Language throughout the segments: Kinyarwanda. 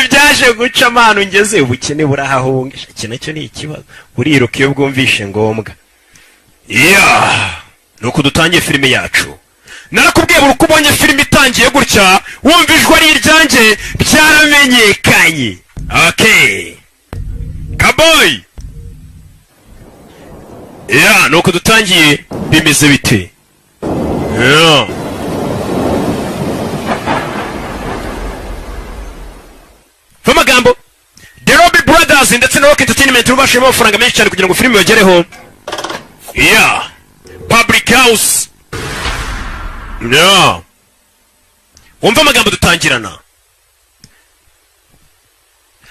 byaje guca amano ngeze ubukene burahahungisha kinacyo ni ikibazo uriruka iyo bwumvishe ngombwa nuko dutangiye filime yacu narakubwiye buri kubonye filime itangiye gutya wumvijwe ari iryanjye byaramenyekanye okay kaboy nuko dutangiye bimeze bite Famagambo The Robbie Brothers ndetse na Rock Entertainment rubashimo amafaranga menshi cyane kugira ngo filime yogereho Public House umva amagambo dutangirana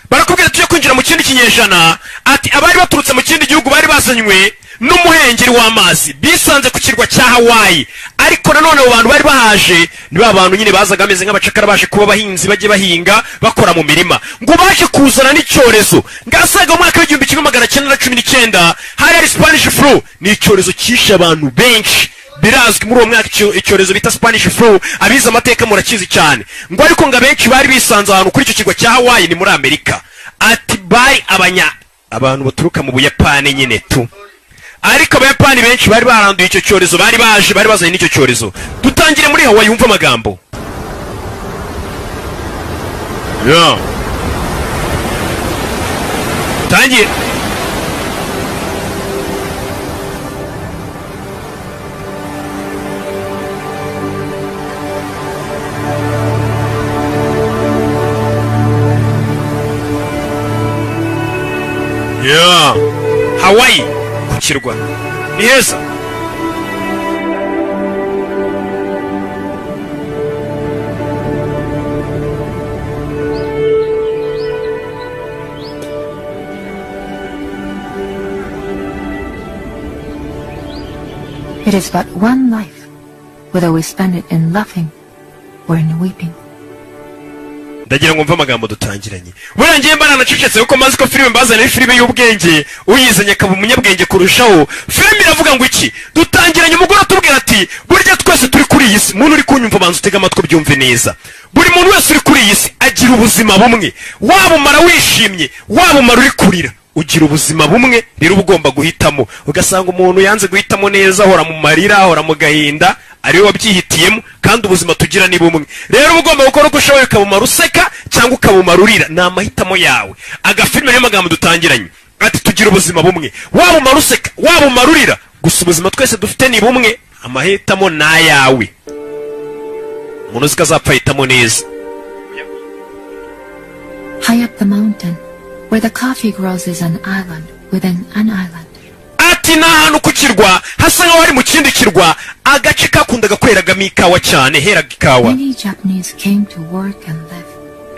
barakubwira tujye kwinjira mu kindi kinyejana ati abari baturutse mu kindi gihugu bari bazanywe n'umuhengeri w'amazi bisanze ku kirwa cya Hawaii ariko nanone abo bantu bari bahaje ni ba bantu nyine bazaga ameze nk'abacakara baje kuba abahinzi bagiye bahinga bakora mu mirima ngo baje kuzana n'icyorezo ngasaga mu mwaka w'igihumbi kimwe magana cyenda na 19 hari Spanish flu ni icyorezo cyishe abantu benshi birazwi muri uwo mwaka icyorezo bita Spanish flu abiza amateka murakizi cyane ngo ariko ngo abenshi bari bisanze ahantu kuri icyo kirwa cya Hawaii ni muri Amerika ati bari abantu baturuka mu Buyapani nyine tu ariko abayapani benshi bari baranduye icyo cyorezo bari bazanye n'icyo cyorezo dutangire muri Hawaii yumva amagambo tangiye Hawaii kukirwa ni heza It is but one life, whether we spend it in laughing or in weeping. ndagira ngo mva amagambo dutangiranye burangiye mbana nacecetse uko mazi ko filime mbazana filime y'ubwenge uyizanye akaba umunyabwenge kurushaho filime iravuga ngo iki dutangiranye umugore tubwira ati burya twese turi kuri iyi si umuntu uri kunyumva banza utega amatwi byumve neza buri muntu wese uri kuri iyi si agira ubuzima bumwe waba umara wishimye waba umara uri kurira ugira ubuzima bumwe rero ugomba guhitamo ugasanga umuntu yanze guhitamo neza ahora mu marira ahora mu gahinda ari we wabyihitiyemo kandi ubuzima tugira ni bumwe rero ugomba gukora uko ushoboye ukabumara useka cyangwa ukabumara urira ni amahitamo yawe agafilime y'amagambo dutangiranye ati tugira ubuzima bumwe waba umara useka waba umara urira gusa ubuzima twese dufite ni bumwe amahitamo ni ayawe umuntu uzi ko azapfa ahitamo neza High up the mountain where the coffee grows is an island within an island. Ati n'ahantu ku kirwa hasa nk'aho ari mu kindi kirwa agace kakundaga kweragamo ikawa cyane heraga ikawa Many Japanese came to work and live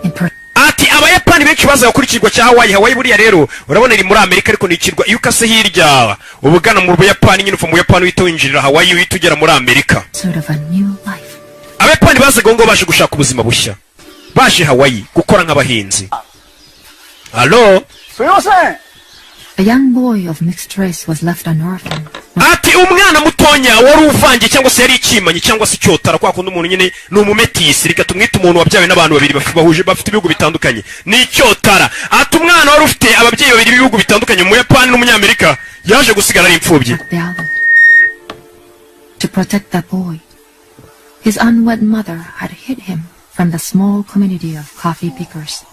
in ati abayapani benshi bazaga kuri kirwa cya Hawaii buriya rero urabona iri muri Amerika ariko ni kirwa iyo ukase hirya ubugana mu Buyapani nyine uva mu Buyapani uhita winjirira Hawaii uhita ugera muri Amerika sort of a new life. Abayapani bazaga ngo baje gushaka ubuzima bushya baje Hawaii gukora nk'abahinzi Hello? A young boy of mixed race was left an orphan. Ati umwana mutonya wari uvange cyangwa se yari ikimanyi cyangwa se icyotara kwa kundi umuntu nyine ni umumetisi reka tumwite umuntu wabyawe n'abantu babiri bahuje bafite ibihugu bitandukanye ni icyotara ati umwana wari ufite ababyeyi babiri b'ibihugu bitandukanye mu Buyapani n'umunyamerika yaje gusigara ari imfubyi To protect that boy, his unwed mother had hid him from the small community of coffee pickers,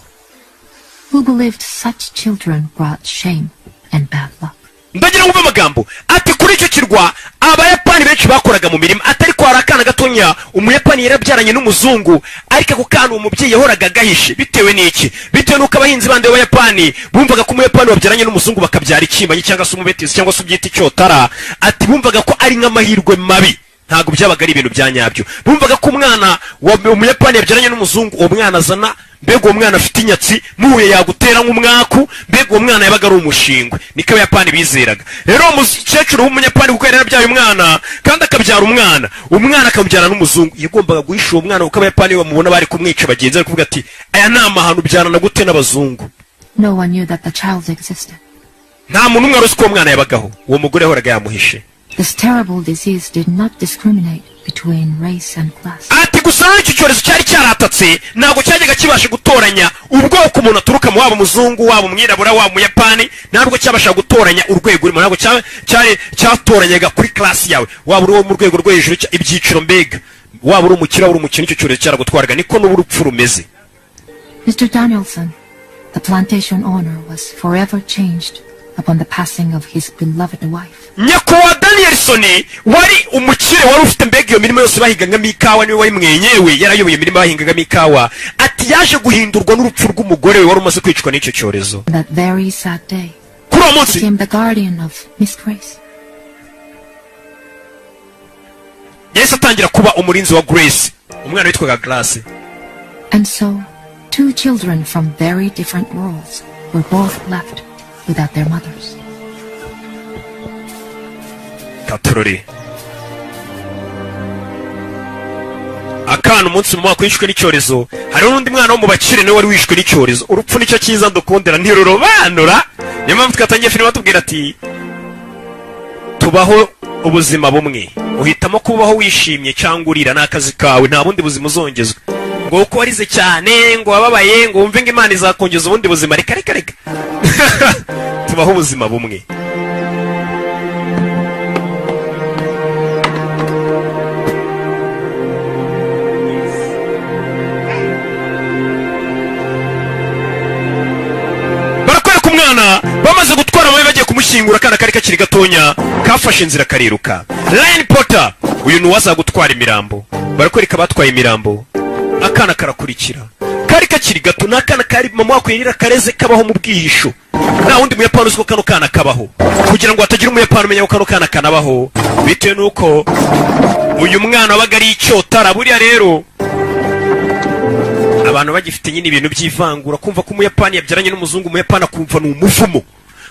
who believed such children brought shame and bad luck. Ndagira ngo amagambo ati kuri icyo kirwa abayapani benshi bakoraga mu mirima atari ko harakana gatonya umuyapani yarabyaranye n'umuzungu ariko ako kana umubyeyi yahoraga gahishe bitewe n'iki bitewe nuko abahinzi bande b'abayapani bumvaga ko umuyapani wabyaranye n'umuzungu bakabyara ikimanyi cyangwa se umubetizi cyangwa se ubyita icyotara ati bumvaga ko ari nk'amahirwe mabi ntago byabaga ari ibintu byanyabyo bumvaga ko umwana umuyapani yabyaranye n'umuzungu uwo mwana azana mbega uwo mwana afite inyatsi muhuye yagutera nk'umwaku mbega uwo mwana yabaga ari umushingwe niko abayapani bizeraga rero umukecuru w'umunyapani kuko yari yarabyaye umwana kandi akabyara umwana akamubyara n'umuzungu yagombaga guhisha uwo mwana kuko abayapani bamubona bari kumwica bagenzi bari kuvuga ati aya ni amahano byarana gute n'abazungu No one knew that the child existed. nta muntu umwe wari uzi ko uwo mwana yabagaho uwo mugore yahoraga yamuhishe This terrible disease did not discriminate between race and class. ati gusa icyo cyorezo cyari cyaratatse ntabwo cyajyaga kibasha gutoranya ubwoko umuntu aturuka mu waba muzungu waba umwirabura waba umuyapani ntabwo cyabasha gutoranya urwego urimo ntabwo cyatoranyaga kuri class yawe waba uri wo mu rwego rwo hejuru ibyiciro mbega waba uri umukira uri umukino icyo cyorezo cyaragutwaraga niko n'urupfu rumeze. Mr. Danielson, the plantation owner, was forever changed upon the passing of his beloved wife. Nyakubahwa Danielson wari umukire wari ufite mbega iyo mirimo yose bahingagamo ikawa niwe wayimwenyewe yarayoboye imirimo bahingagamo ikawa ati yaje guhindurwa n'urupfu rw'umugore we wari umaze kwicwa n'icyo cyorezo. That very sad day, kuri uwo munsi became the guardian of Miss Grace. Yesu atangira kuba umurinzi wa Grace umwana witwaga Grace. And so 2 children from very different worlds were both left without their mothers. Katurori akana umunsi mu mwaka wishwe n'icyorezo hari n'undi mwana wo mu bakire nawe wari wishwe n'icyorezo urupfu nicyo cyiza ndukundira ntirurobanura niyo mpamvu twatangiye filime batubwira ati tubaho ubuzima bumwe uhitamo kubaho wishimye cyangwa urira n'akazi kawe nta bundi buzima uzongezwa ngo uko warize cyane ngo wababaye ngo wumve ngo Imana izakongeza ubundi buzima reka tubaho ubuzima bumwe. Barakwereka umwana bamaze gutwara amabi bagiye kumushyingura akana kari kakiri gatonya kafashe inzira kariruka. Lion Potter uyu ni uwaza gutwara imirambo barakwereka batwaye imirambo akana karakurikira kari kakiri gato n'akana kari mama wako yarira kareze kabaho mu bwihisho nta wundi muyapani uziko kano kana kabaho kugira ngo hatagira umuyapani umenya ko kano kana kanabaho bitewe nuko uyu mwana wabaga ari icyotara. Buriya rero abantu bagifite nyine ibintu by'ivangura kumva ko umuyapani yabyaranye n'umuzungu umuyapani akumva ni umuvumo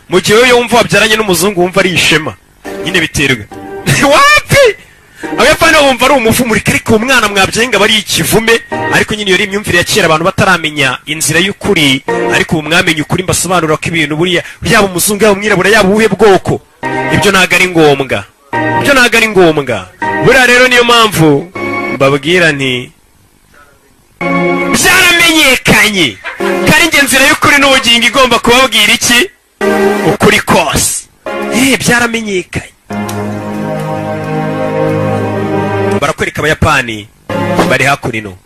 mu gihe we yumva wabyaranye n'umuzungu wumva ari ishema nyine biterwa wapi Abayapani bumva ari umuvumo ariko umwana mwabyenga bari ikivume ariko nyine yori imyumvire ya kera abantu bataramenya inzira y'ukuri ariko umwamenye ukuri mbasobanurira ko ibintu buriya yaba umuzungu yaba umwirabura yaba ubuhe bwoko ibyo ntago ari ngombwa buriya rero niyo mpamvu mbabwira nti byaramenyekanye kari nge nzira y'ukuri n'ubugingo igomba kubabwira iki ukuri kose byaramenyekanye. Barakwereka abayapani bari hakurino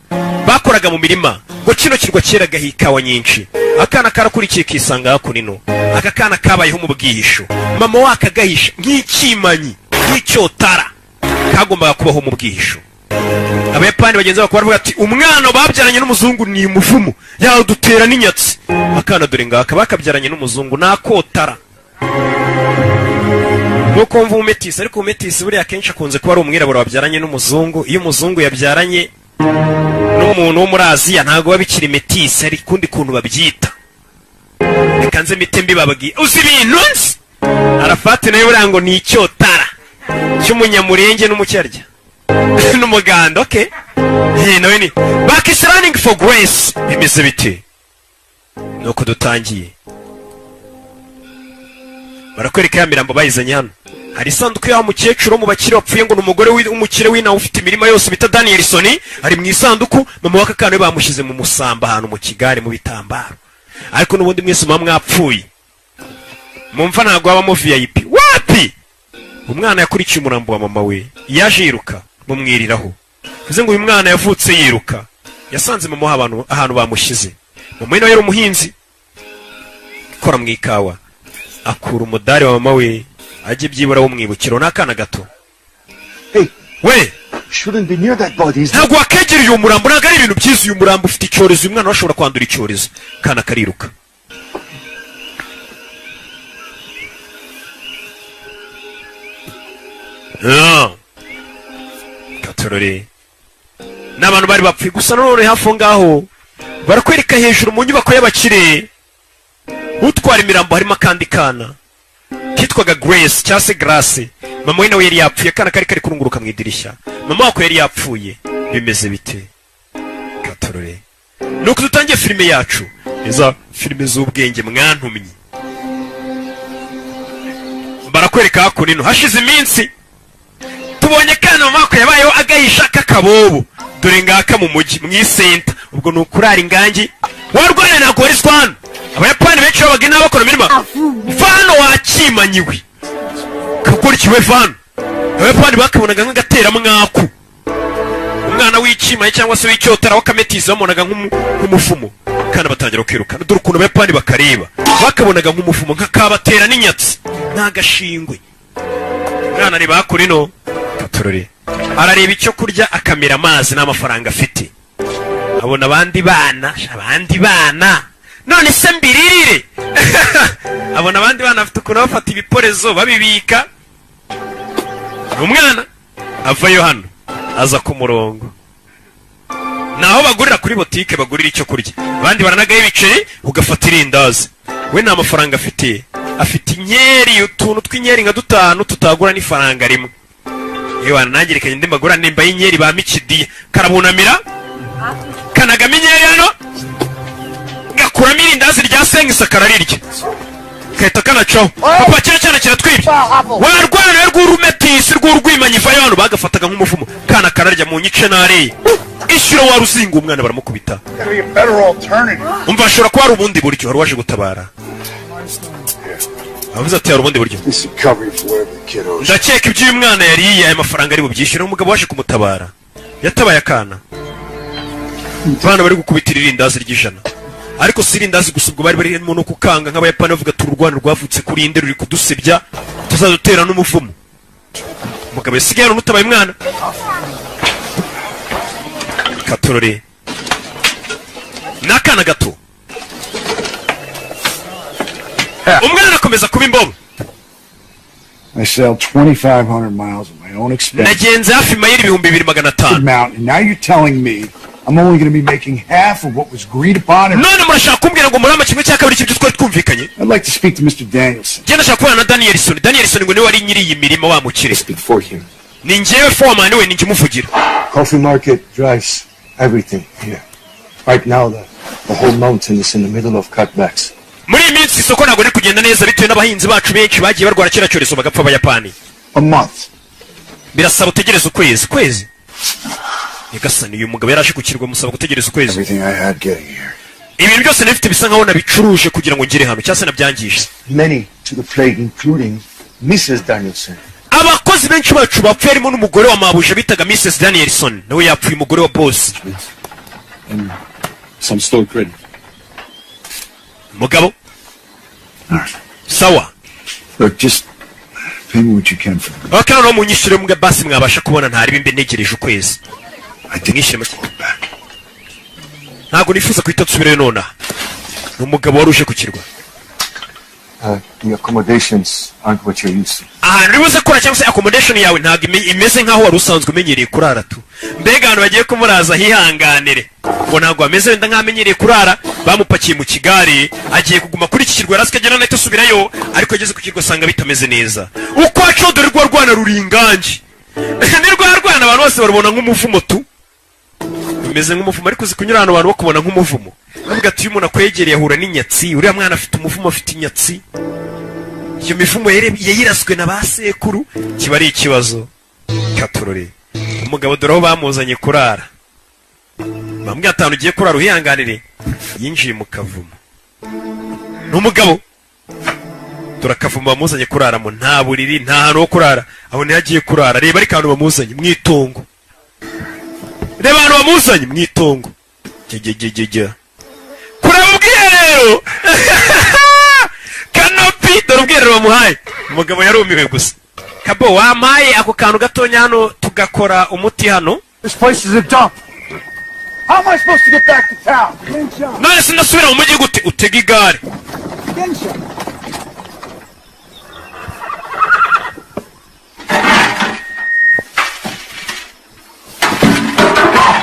bakoraga mu mirima ngo kino kirwa cyeraga hikawa nyinshi akana karakurikiye kisanga hakurino aka kana kabayeho mu bwihisho mama waka gahisha nk'ikimanyi nk'icyotara kagombaga kubaho mu bwihisho. Abayapani bagenzi bako baravuga ati umwana babyaranye n'umuzungu ni umuvumo yadutera n'inyatsi akana dore ngaka bakabyaranye n'umuzungu nakotara nuko mvu umetisi ariko umetisi buriya akenshi akunze kuba ari umwirabura wabyaranye n'umuzungu iyo umuzungu yabyaranye n'umuntu wo muri Aziya ntago babikira metisi ari kundi kuntu babyita reka nze mite mbibabwiye uzi ibintu nzi Arafati nawe buriya ngo ni icyotara cy'umunyamurenge n'umucyarya n'umuganda okay nawe ni back is running for grace bimeze bite nuko dutangiye barakwereka ya mirambo bayizanye hano hari isanduku y'aho mukecuru mu bakire wapfuye ngo n'umugore w'umukire w'inawe ufite imirima yose bita Danielson ari mu isanduku mama waka kana bamushyize mu musamba ahantu mu kigare mu bitambaro ariko n'ubundi mwese mwapfuye mumva ntago abamo VIP wapi umwana yakurikiye umurambo wa mama we yaje yiruka mumwiriraho bize ngo uyu mwana yavutse yiruka yasanze mama ahantu bamushyize mama we nawe yari umuhinzi kora mu ikawa akura umudari wa mama we ajye byibura wo mwibukiro n'akana gato. We shouldn't be near that body. Ntabwo wakegereye uyu murambo ntabwo ari ibintu byiza uyu murambo ufite icyorezo uyu mwana washobora kwandura icyorezo kana kariruka. Katorore n'abantu bari bapfuye gusa none hafi ngaho barakwereka hejuru mu nyubako y'abakire utwara imirambo harimo akandi kana kitwaga Grace cyase Grace mama we nawe yari yapfuye kana kari kurunguruka mu idirishya mama wako yari yapfuye bimeze bite Katorore nuko dutangiye filime yacu iza filime z'ubwenge mwantumye barakwereka hakunino hashize iminsi bakubonye kana mu mako yabayeho agahisha k'akabobo dore ngaka mu mujyi mu isenta ubwo ni ukurara ingangi warwanya ntabwo warizwa hano abayapani benshi babaga inama bakora imirima vano wakimanyiwe kakurikiwe vano abayapani bakabonaga nk'agateramwaku umwana w'ikimaye cyangwa se w'icyotara w'akametisi bamubonaga nk'umufumo kandi batangira kwiruka dore ukuntu abayapani bakareba bakabonaga nk'umufumo nk'akabatera n'inyatsi n'agashingwe umwana areba hakurino katorore arareba icyo kurya akamira amazi n'amafaranga afite abona abandi bana none se mbiririre abona abandi bana afite ukuntu bafata ibiporezo babibika umwana avayo hano aza ku murongo naho bagurira kuri botike bagurira icyo kurya abandi baranagaye ibiceri ugafata irindazi we nta mafaranga afite inyeri utuntu tw'inyeri nka 5 tutagura n'ifaranga rimwe yewe nangirekanye ndi magura nimba y'inyeri ba mikidiye karabunamira kanagama inyeri hano gakuramo irindazi rya sengisa kararirya kahita kanacaho papa kera cyane kiratwibye warwana rw'urumetisi rw'urwimanyi vayo hano bagafataga nk'umuvumo kana kararya mu nyice nareye ishyura waruzinga umwana baramukubita umva ashobora kuba ari ubundi buryo wari waje gutabara avuze ati hari ubundi buryo ndakeka iby'uyu mwana yariye aya mafaranga ari bubyishyure umugabo waje kumutabara yatabaye akana bana bari gukubitira irindazi ry'ijana ariko si irindazi gusa ubwo bari barimo no kukanga nk'abayapani bavuga ati urwana rwavutse kuri inde ruri kudusebya tuzadutera n'umuvumo umugabo yasigaye n'utabaye umwana katorore n'akana gato umwana akomeza kuba imbobo I sailed 2,500 miles at my own expense. nagenze hafi mayiri 2,500 Mountain. Now you're telling me I'm only going to be making half of what was agreed upon. none murashaka kumbwira ngo murama kimwe cya kabiri cy'ibyo twari twumvikanye. I'd like to speak to Mr. Danielson. Genda shaka kubana na Danielson ngo niwe wari nyiri iyi mirimo wa mukire. Speak for him. Ni njyewe foreman we ninjye umuvugira. Coffee market drives everything here. Right now the whole mountain is in the middle of cutbacks. Muri iyi minsi isoko ntabwo riri kugenda neza bitewe n'abahinzi bacu benshi bagiye barwara kera cyorezo bagapfa abayapani. A month. Birasaba utegereza ukwezi. Yagasani uyu mugabo yaraje kukirwa musaba gutegereza ukwezi. Everything I had getting here. Ibintu byose nafite bisa nkaho nabicuruje kugira ngo ngire hano cyase nabyangije. Many to the plague including Mrs. Danielson. Abakozi benshi bacu bapfuye harimo n'umugore wa mabuje bitaga Mrs. Danielson nawe yapfuye umugore wa boss. And some store credit. Mugabo. Sawa. Look, just pay me what you can for me. Okay, no munyishyure mbwa basi mwabasha kubona ntari bimbe negereje ukwezi. Mwishire make. Ntago nifuza kwita nsubire nona. Umugabo waruje kukirwa. The accommodations aren't what you're used to. Nibuze kora cyangwa se accommodation yawe ntago imeze nkaho wari usanzwe umenyereye kurara tu. Mbega abantu bagiye kumuraza hihanganire. Ngo ntago ameze wenda nkamenyereye kurara bamupakiye mu kigari agiye kuguma kuri iki kirwa rasika agenda nahita asubirayo ariko ageze ku kirwa asanga bitameze neza. Uko acodore rwa rwana ruringanje. Ni rwa rwana abantu bose barubona nk'umuvumo tu. Bimeze nk'umuvumo ariko zikunyura abantu bakubona nk'umuvumo. Bavuga ati uyu muntu akwegereye ahura n'inyatsi uriya mwana afite umuvumo afite inyatsi. Iyo mivumo yayiraswe na basekuru kiba ari ikibazo katurore. Umugabo dore bamuzanye kurara. Bambwe atanu ugiye kurara uhihanganire yinjiye mu kavumo. N'umugabo turakavuma bamuzanye kurara mu nta buriri nta hantu ho kurara aho ni hagiye kurara reba ari kantu bamuzanye mwitongo. Reba abantu bamuzanye mwitongo. Jejejeje. Kurabubwiye rero. Kanopi dorubwirero bamuhaye. Umugabo yarumiwe gusa. Kabo wamaye ako kantu gatonya hano tugakora umuti hano. This place is a dump. How am I supposed to get back to town? None sinasubira mu mujyi gute utega igare.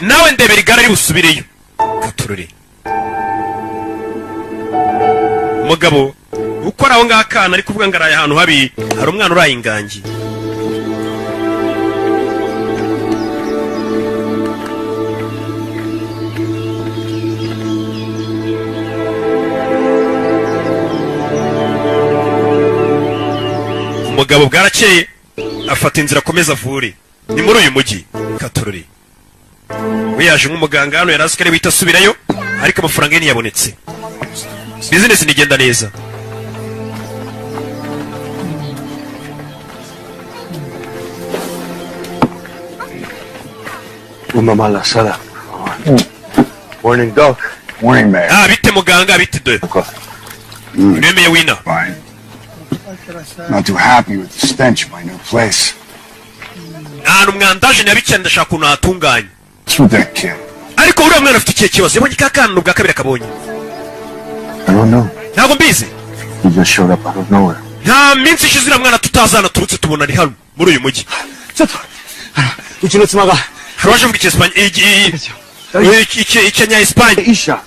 Nawe ndebera igare ari busubireyo. Katururi. Mugabo ukora aho ngakana ari kuvuga ngo araye ahantu habi hari umwana uraye ingangi. Umugabo bwarakeye afata inzira akomeza avure ni muri uyu mujyi katorori we yaje nk'umuganga hano yari azi ko ari wita asubirayo ariko amafaranga ye ntiyabonetse bizinesi ntigenda neza Mama la sala. Morning, Doc. Morning, man. bite muganga bite de uremeye wina Fine. Not too happy with the stench of my new place. ahantu mwandaje nabikira ndashaka ukuntu hatunganye What's with that kid? ariko uriya mwana afite ikihe kibazo yabonye ka kana ubwa kabiri akabonye I don't know. ntabwo mbizi He just showed up out of nowhere. nta minsi ishize uriya mwana tutazana turutse tubona ari hano muri uyu mujyi hari waje avuga icyenya Espanye Isha.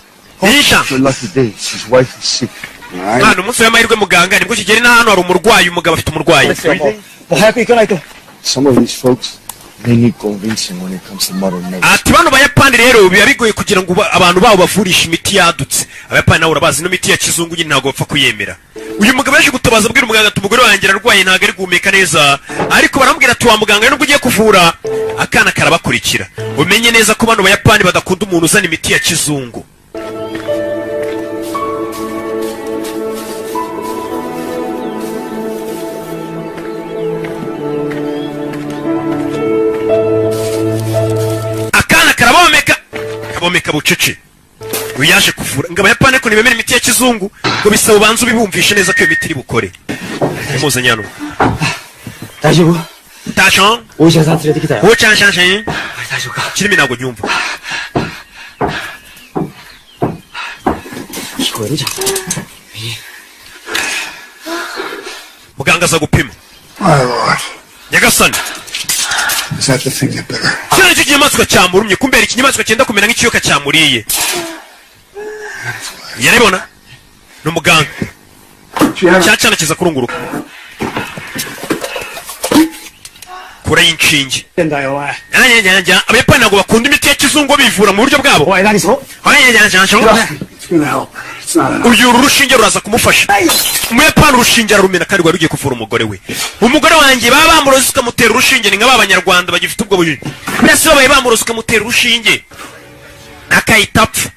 Isha The lucky days. His wife is sick. Right? hano umunsi w'amahirwe muganga nibwo kigeri na hano hari umurwayi umugabo afite umurwayi Some of these folks, they need convincing when it comes to modern medicine. ati bano bayapani rero biba bigoye kugira ngo abantu babo bavurishe imiti yadutse abayapani nabo urabazi ino miti ya kizungu nyine ntabwo bapfa kuyemera uyu mugabo yaje gutabaza abwira umuganga ati umugore wanjye ararwaye ntabwo ari guhumeka neza ariko baramubwira ati wa muganga nubwo ugiye kuvura akana karabakurikira umenye neza ko bano bayapani badakunda umuntu uzana imiti ya kizungu akana kabomeka bucece uyu yaje kuvura ngo abayapani ariko ntibemera imiti ya kizungu ngo bisaba ubanze ubibumvishe neza ko iyo miti iri bukore muzanye hano tashan ucanshanshe kirimi ntabwo nyumva muganga aza gupima My lord. nyagasani Is that the thing that bit her? kiriya nicyo kinyamaswa cyamurumye kumbera ikinyamaswa cyenda kumera nk'ikiyoka cyamuriye yarabibona ni umuganga cya cyana kiza kurunguruka kura y'inshinge abayapani ntabwo bakunda imiti ya kizungu bivura mu buryo bwabo It's gonna help. It's not enough. uyu urushinge ruraza kumufasha umuyapani urushinge ararumena kandi rwari rugiye kuvura umugore we umugore wanjye baba bamuroze ukamutera urushinge ni nka ba banyarwanda bagifite ubwo bujiji mbese babaye bamuroze ukamutera urushinge akahita apfa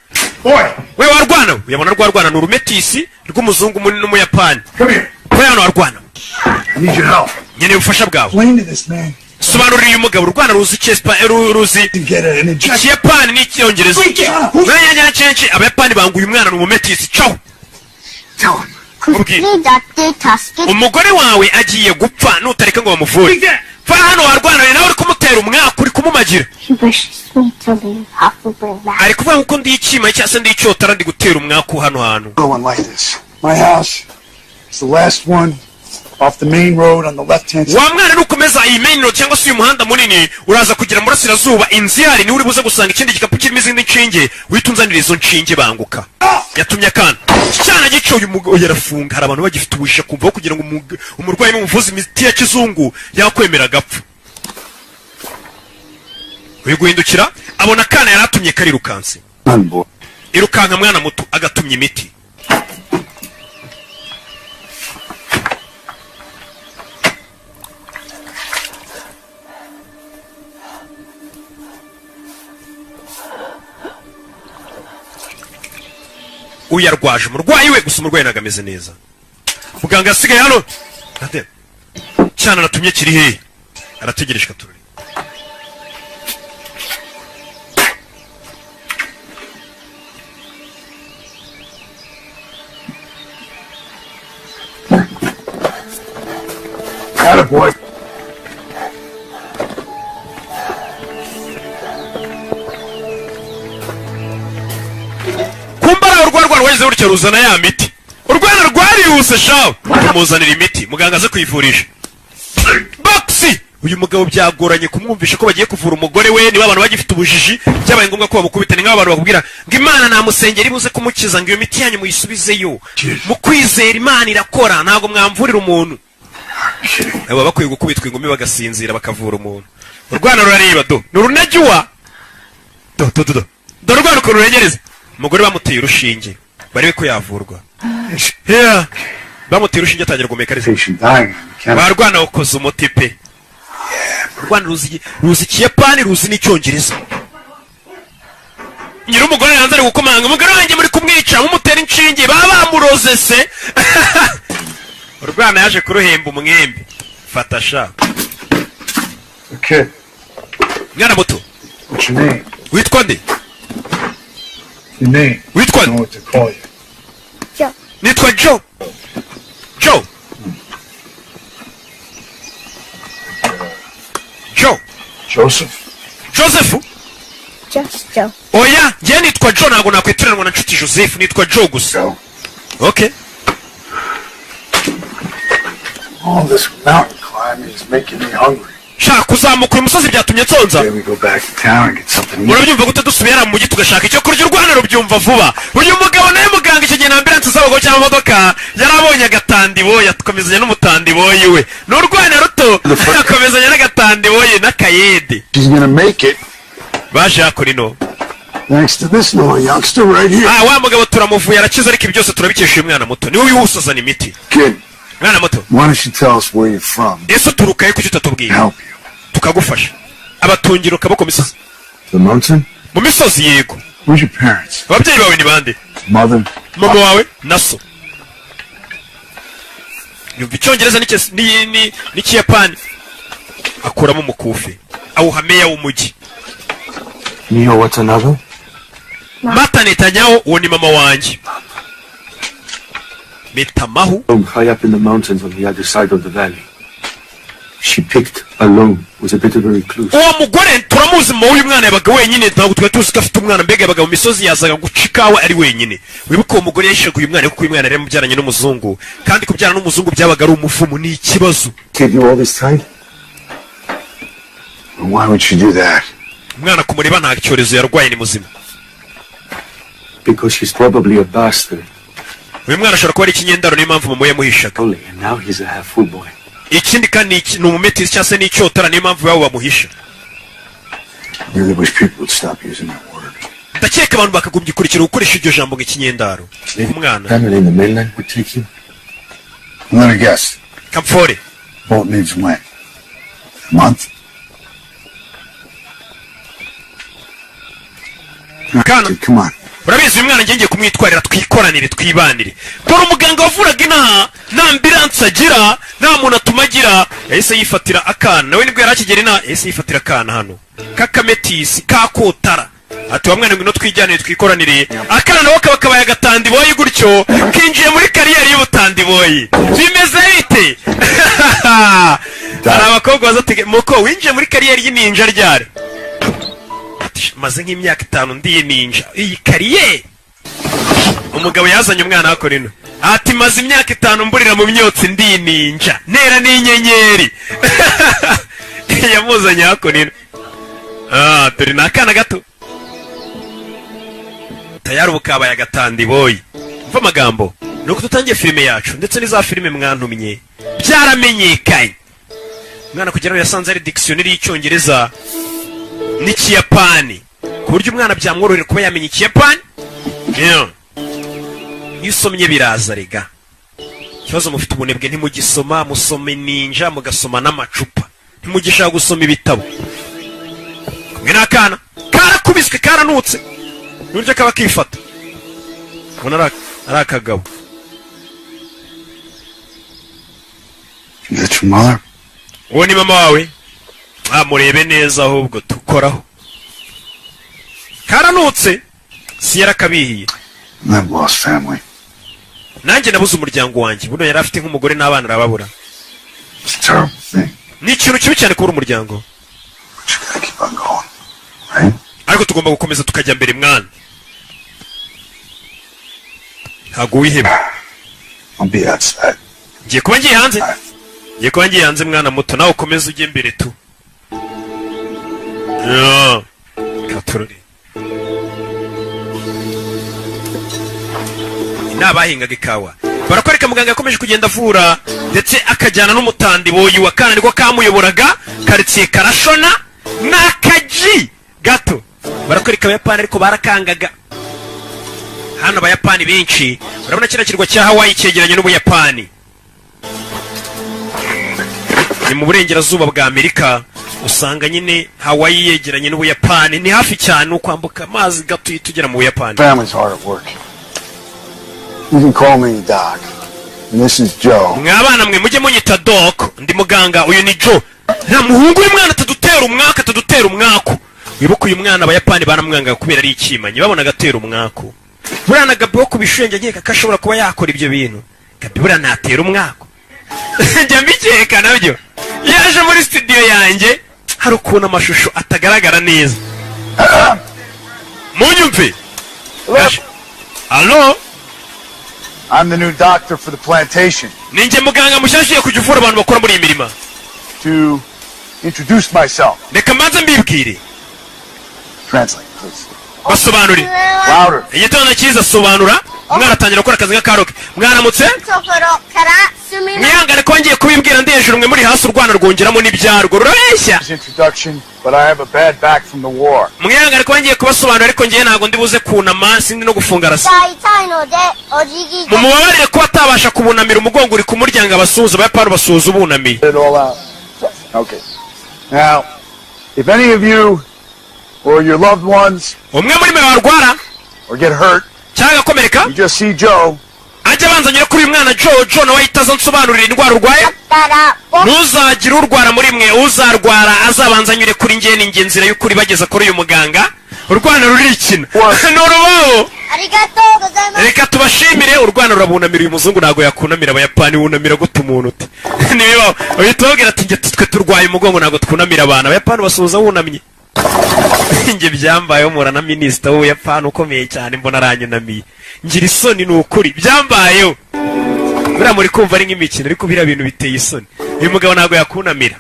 Boy, we warwana uyabona rwarwana ni urumetisi rw'umuzungu n'umuyapani come here. we hano warwana I need your help. nkeneye ubufasha bwawe Explain to this man. sobanurira uyu mugabo urwana ruzi ruzi To get an injection. ikiyapani n'icyongereza abayapani banguye umwana ni umumetisi caho Tell him. umugore wawe agiye gupfa nutareka ngo bamuvure va hano warwana nawe uri kumutera umwaka uri kumumagira He wishes me to leave Hufflepuff back. ari kuvuga ko ndi icyima cyangwa se ndi icyotara ndi gutera umwaka hano hantu No one like this. My house is the last one off the main road on the left-hand side. wa mwana nukomeza iyi main road cyangwa se uyu muhanda munini uraza kugera mu burasirazuba inzu ihari niwe uri buze gusanga ikindi gikapu kirimo izindi nshinge wihita unzanira izo nshinge banguka yatumye akana cyana gico uyu mugabo yarafunga hari abantu bagifite ubujisha kumvaho kugira ngo umurwayi n'umuvuzi imiti ya kizungu yakwemera agapfa uyu guhindukira abona akana yari atumye karirukanse irukanka mwana muto agatumye imiti uyarwaje umurwayi we gusa umurwayi ntabwo ameze neza muganga yasigaye hano cyane aratumye kiri hehe arategereje katurori Attaboy. kumbara urwarwa rwageze gutya ruzana ya miti urwana rwarihuse shawe rumuzanira imiti muganga aze kuyivurisha boxi uyu mugabo byagoranye kumwumvisha ko bagiye kuvura umugore we niba abantu bagifite ubujiji byabaye ngombwa ko bamukubita ni nk'abantu bakubwira ngo imana namusengera ibuze kumukiza ngo iyo miti yanyu muyisubizeyo mu kwizera imana irakora ntabwo mwamvurira umuntu baba bakwiye gukubitwa ingumi bagasinzira bakavura umuntu urwana rurareba do ni urunajyuwa do rwana ukuntu ruregereza umugore bamuteye urushinge barebe ko yavurwa bamuteye urushinge atangira guhumeka Patient dying. barwana ukoze umuti pe urwana ruzi ikiyapani ruzi n'icyongereza. Nyiri umugore yanze ari gukomanga, umugore wanjye muri kumwica mumutera inshinge, baba bamuroze se. Urwana yaje kuruhemba umwembe. Fata sha. Okay. Mwana muto. What's your name? Witwa nde? Your name. Witwa I know nde? what to call you. Joe. Nitwa Joe. Joe. Joe. Joseph. Joseph? Just Joe. Oya, njye nitwa Joe, ntabwo nakwitiranwa na nshuti Joseph, nitwa Joe gusa. Joe. Okay. All this mountain climbing is making me hungry. Shaka kuzamuka uyu musozi byatumye nsonza. Say we go back to town and get something to eat. Murabyumva gute dusubira mu mujyi tugashaka icyo kurya, urwana rubyumva vuba. Uyu mugabo nawe muganga icyo gihe na ambulance z'abagabo cyangwa imodoka yarabonye agatandiboye, atukomezanya n'umutandiboye we. N'urwana ruto akomezanya n'agatandiboye n'akayede. She's gonna make it. Baje hakora ino. Thanks to this little youngster right here. Wa mugabo turamuvuye arakiza, ariko ibi byose turabikesha uyu mwana muto. Niwe wihusazana imiti. Kid, Mwana muto. why don't you tell us where you're from? Ese turukaye kuki utatubwiye? Help you. Tukagufasha. Abatungira ukaboko misozi. The mountain? Mu misozi yego. Where's your parents? Ababyeyi bawe ni bande? Mother? Mama wawe na so. Yumva icyongereza n'ikiyapani. Akuramo umukufi. Awuha meya w'umujyi. Neo Watanabe? Mata Netanyahu, uwo ni mama wanjye. Metamahu? High up in the mountains on the other side of the valley. She picked alone, was a bit of a recluse. Uwo mugore turamuzi mu uyu mwana yabaga wenyine, ntabwo twari tuzi ko afite umwana, mbega yabaga mu misozi yazaga guca ikawa ari wenyine. Wibuka uwo mugore yishaga uyu mwana kuko uyu mwana yari mubyaranye n'umuzungu, kandi kubyara n'umuzungu byabaga ari umuvumo, ni ikibazo. Kid you all this time? Why would she do that? Umwana kumureba nta cyorezo yarwaye, ni muzima. Because she's probably a bastard. Uyu mwana ashobora kuba ari ikinyendaro, niyo mpamvu mama yamuhishaga. Only, and now he's a half-full boy. Ikindi kandi ni umumetisi cyangwa se n'icyotara, niyo mpamvu babo bamuhisha. I really wish people would stop using that word. Ndakeka abantu bakagombye kurikira gukoresha iryo jambo nk'ikinyendaro. Umwana. Family in the mainland would take you. Let me guess. Kamfore. Boat needs when? A month? Kana. Kid, come on. Urabizi uyu mwana ngiye kumwitwarira, twikoranire twibanire. Kora umuganga wavuraga inaha nta ambulance agira, nta muntu atumagira, yahise yifatira akana. Nawe nibwo yari akigera inaha, yahise yifatira akana hano kakametisi kakotara. Ati wa mwana ngwino twijyanire twikoranire. Akana nawe kabaye agatandiboyi gutyo, kinjiye muri kariyeri y'ubutandiboyi. Bimeze bite? Hari abakobwa bazatege muko winjiye muri kariyeri y'ininja ryari? Maze nk'imyaka 5 ndiye ninja. Iyi kariyeri umugabo yazanye umwana akora ino, ati maze imyaka 5 mburira mu myotsi ndiye ninja, ntera n'inyenyeri. Yamuzanye akora ino. Turi nakana gato tayari bukabaye agatandiboyi. Mva amagambo nuko tutangiye filime yacu, ndetse n'iza filime mwantumye byaramenyekanye. Umwana kugeraho yasanze ari dictionary y'icyongereza n'ikiyapani, ku buryo umwana byamworohera kuba yamenya ikiyapani. Iyo usomye biraza rega. Ikibazo mufite ubunebwe, ntimugisoma, musome ninja, mugasoma n'amacupa, ntimugishaka gusoma ibitabo. Kumwe n'akana karakubiswe karanutse, n'uburyo kaba kifata, ubona ari akagabo. Is that your mother? Uwo ni mama wawe? Murebe neza ahubwo tukoraho. Karanutse si yarakabihiye. I've lost family. Nanjye nabuze umuryango wanjye, buno yari afite nk'umugore n'abana arababura. It's a terrible thing. Ni ikintu kibi cyane kubura umuryango. But you gotta keep on going, right? Ariko tugomba gukomeza tukajya mbere mwana. Ntabwo wiheba. I'll be outside. Ngiye kuba ngiye hanze mwana muto, nawe ukomeze ujye mbere tu. Katurore. N'abahingaga ikawa barakwereka muganga yakomeje kugenda avura, ndetse akajyana n'umutandiboyi wa kana niko kamuyoboraga, karitsiye karashona n'akaji gato. Barakwereka abayapani ariko barakangaga. Hano abayapani benshi urabona kino kirwa cya Hawaii cyegeranye n'Ubuyapani, ni mu burengerazuba bwa Amerika. usanga nyine Hawaii yegeranye n'Ubuyapani, ni hafi cyane ukwambuka amazi gato tugera mu Buyapani. Family's hard at work. You can call me Doc. And this is Joe. Mwabana mwe mujye munyita Doc, ndi muganga, uyu ni Joe. Nta muhungu w'umwana atadutera umwaka. Wibuka uyu mwana Abayapani baramwanga kubera ari ikimanyi, babona gatera umwaka. Burana Gabi wo kubishenge nkeka kashobora kuba yakora ibyo bintu. Gabi burana natera umwaka. Njya mbikeka nabyo. Yaje muri studio yanjye hari ukuntu amashusho atagaragara neza. Munyumve. Hello? I'm the new doctor for the plantation. Ninjye muganga mushyashye kujya uvura abantu bakora muri imirima. To introduce myself. Reka manza mbibwire. Translate, please. Basobanuri. Louder. Igitondo cyiza sobanura. Mwana atangira gukora akazi k'akaroke. Mwaramutse? Mwihangane ko ngiye kubibwira ndi hejuru mwe muri hasi urwana rwongeramo n'ibyarwo rurabeshya. Introduction, but I have a bad back from the war. Mwihangane ko ngiye kubasobanura ariko ngiye ntago ndibuze kunama sindi no gufunga rasi. Mumubabarire ko atabasha kubunamira umugongo uri kumuryango abasuhuza Abayapani basuhuza ubunamiye. Okay. Now, if any of you or your loved ones umwe muri mwe warwara or get hurt, cyangwa komereka, you just see Joe. ajya banzanyira kuri uyu mwana Joe nawe ahitaza nsobanurira indwara urwaye. Nuzagira urwara muri mwe, uzarwara azabanzanyure kuri njye ninjye nzira y'ukuri bageza kuri uyu muganga. Urwana rurikina. Norubaho. Reka tubashimire urwana rurabunamira uyu muzungu ntago yakunamira Abayapani wunamira gute umuntu uti. Nibibaho. Uhitubwira ati njye twe turwaye umugongo ntago twunamira abantu. Abayapani basuhuza wunamye. Njye byambayeho murana minisita w'Ubuyapani ukomeye cyane mbona aranyunamiye. Ngira isoni n'ukuri byambayeho. Buriya muri kumva ari nk'imikino ariko biriya bintu biteye isoni. Uyu mugabo ntago yakunamira.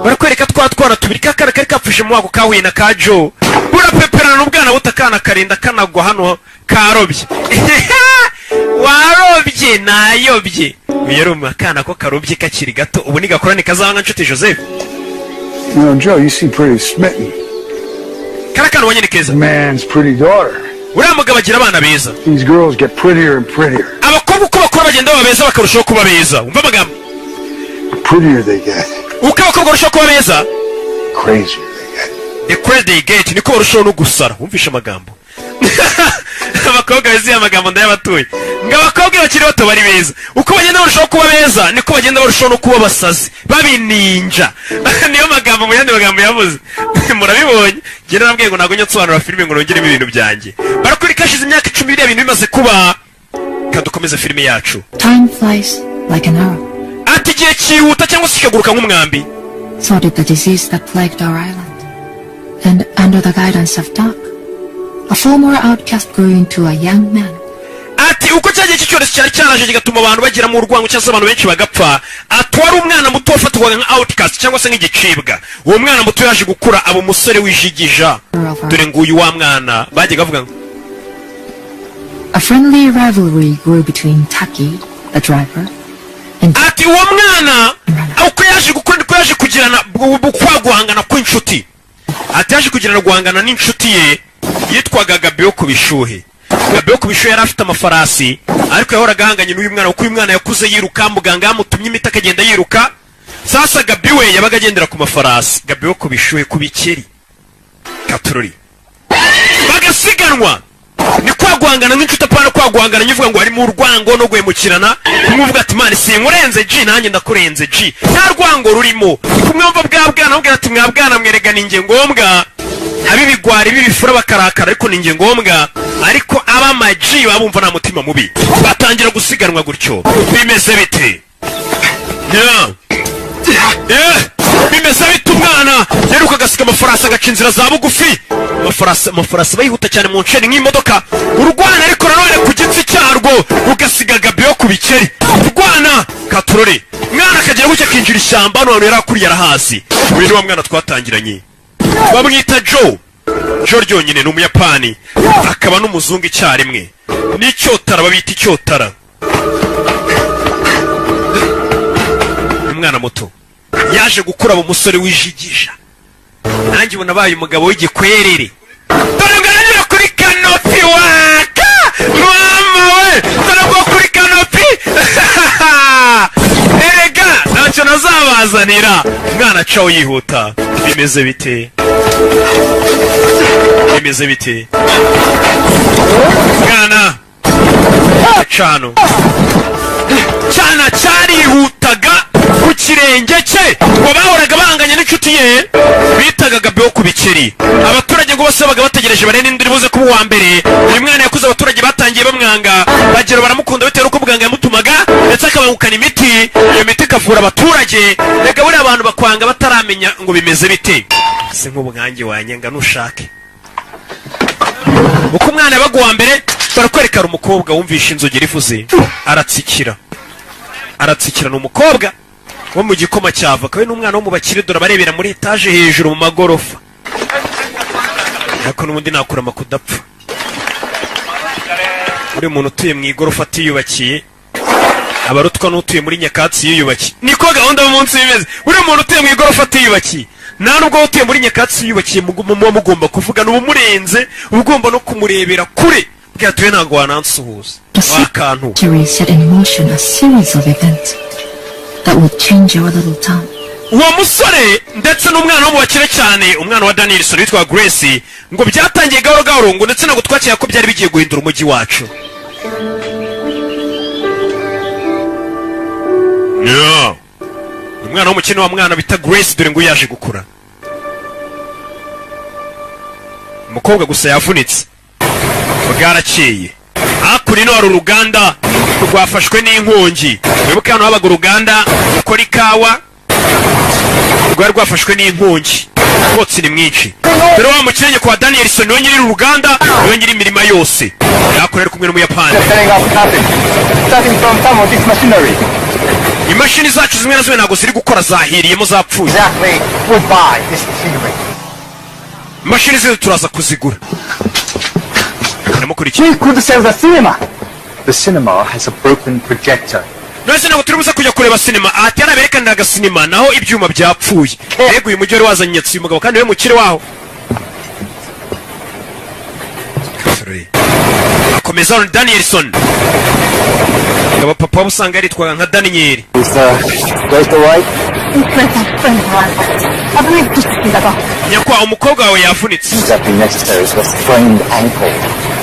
Barakwereka twatwana tubiri kakara kari kapfishe mu wako kahuye na ka Joe. Burapeperana n'ubwana butakana karinda kanagwa hano karobye. Warobye nayobye. Uyu akana ko karobye kakiri gato ubu ni gakorane kazanga nshuti Joseph. You know, Joe, you seem pretty smitten. Karakana wanyene keza. Man's pretty daughter. Uriya mugabo agira abana beza. These girls get prettier and prettier. Abakobwa uko bakora bagenda baba beza bakarushaho kuba beza. Umva amagambo. The prettier they get. Uko abakobwa barushaho kuba beza, Crazier they get. the crazier they get niko barushaho no gusara. Umvisha amagambo. Abakobwa bezi amagambo ndayabatuye. Ngabakobwa bakiri bato bari beza. Uko bagenda barushaho kuba beza niko bagenda barushaho no kuba basazi. Babininja. Niyo magambo mu yandi magambo yavuze. Murabibonye. Genda nabwiye ngo nago nyatsobanura filime ngo nongeremo ibintu byanjye. Barakurikashize imyaka 10 biriya bintu bimaze kuba. Kadukomeza filime yacu. Time flies like an arrow. Ati gihe cyihuta cyangwa se kikaguruka nk'umwambi. So did the disease that plagued our island. And under the guidance of Doc, a former outcast grew into a young man. Ati uko cyagiye cyicyorese cyari cyaraje kigatuma abantu bagira mu urwango cyangwa abantu benshi bagapfa. Atwara umwana muto wafatwaga nka outcast cyangwa se nk'igicibwa. Uwo mwana muto yaje gukura abo musore wijigija. Dore nguyu wa mwana bagiye bavuga ngo a friendly rivalry grew between Taki, the driver, and ati uwo mwana uko yaje gukura ko yaje kugirana guhangana kw'inshuti. Ati yaje kugirana guhangana n'inshuti ye yitwaga Gabi wo kubishuhe. Gabi wo kubishuhe yari afite amafarasi ariko yahoraga ahanganye n'uyu mwana kuko uyu mwana yakuze yiruka muganga yamutumye imiti akagenda yiruka. Sasa Gabi we yabaga agendera ku mafarasi. Gabi wo kubishuhe kubikeri katururi bagasiganwa. Ni kwagwangana n'inshuti apana kwagwangana nyivuga ngo ari mu rwango no gwemukirana kumvuga ati mani sinkurenze G nanjye ndakurenze G nta rwango rurimo kumwumva bwabwana ubwira ati mwabwana mwerega ninjye ngombwa abibigwari bibifura bakarakara ariko ninjye ngombwa ariko aba maji babumva nta mutima mubi batangira gusiganwa gutyo bimeze bite bimeze bite umwana yeruka agasika amafarasi agaca inzira za bugufi amafarasi bayihuta cyane mu nceni nk'imodoka urwana ariko nanone ku gitsi cyarwo ugasiga Gabi yo kubikeri urwana katurore mwana akagera gutya akinjira ishyamba none yari akuriye arahazi uyu ni wa mwana twatangiranye bamwita Joe ryonyine ni Umuyapani akaba n'umuzungu icyarimwe n'icyotara babita icyotara. Umwana muto yaje gukura abo musore wijigija nanjye ubona baye umugabo w'igikwerere dore ngaranyura kuri kanopi waka mama we dore ngo kuri kanopi erega ntacyo naza baramuzanira umwana acaho yihuta. Bimeze bite? Bimeze bite? Mwana cano cyana cyarihutaga ku kirenge cye ngo bahoraga banganya n'inshuti ye bitaga Gabeho ku bikeri. Abaturage ngo bose babaga bategereje barene indi buze kuba uwa mbere. Uyu mwana yakuze abaturage batangiye bamwanga, bagera baramukunda bitewe n'uko muganga yamutumaga ndetse akabangukana imiti. Iyo miti ikavura abaturage. Rega buriya abantu bakwanga bataramenya ngo bimeze bite. Se nk'ubwange wanyanga nushake. Uko umwana yabaga uwa mbere barakwerekana umukobwa wumvisha inzogera ivuze aratsikira. Aratsikira n'umukobwa wo mu gikoma cyava kawe n'umwana wo mu bakire dora barebera muri etage hejuru mu magorofa. Ariko n'ubundi nakurama kudapfa. Uri umuntu utuye mu igorofa atiyubakiye abarutwa n'utuye muri nyakatsi yiyubakiye. Niko gahunda y'umunsi bimeze. Uri umuntu utuye mu igorofa atiyubakiye nta nubwo utuye muri nyakatsi yiyubakiye muba mugomba kuvuga n'ubumurenze ugomba no kumurebera kure. Bwatuye ntago wanansuhuza wakantu. Set in motion a series of events that would change our little town. Uwo musore ndetse n'umwana wo mu bakire cyane umwana wa Danielson witwa Grace ngo byatangiye gahoro gahoro ngo ndetse ntabwo twakiye ko byari bigiye guhindura umujyi wacu. No. Umwana w'umukene wa mwana bita Grace dore ngo yaje gukura. Umukobwa gusa yavunitse. Bwarakeye. Hakurino hari uruganda rwafashwe n'inkongi. Wibuke hano habaga uruganda rukora ikawa rwari rwafashwe n'inkongi. Kotsi ni mwinshi. Dore wa mukirenge kwa Danielson niwe nyiri uruganda niwe nyiri imirima yose. Yakorera kumwe n'Umuyapani. Imashini zacu zimwe na zimwe ntabwo ziri gukora zahiriyemo zapfuye. Imashini zose turaza kuzigura. We could sell the cinema. The cinema has a broken projector. Nose ntabwo turibuze kujya kureba sinema. Ati yaraberekaniraga sinema naho ibyuma byapfuye. Yego uyu mujyi wari wazanye uyu mugabo kandi we mukire waho. Akomeza on Danielson. Ngaba papa usanga yaritwaga nka Daniel. Is the right? Nyakwa umukobwa wawe yafunitse. Exactly necessary is a sprained ankle.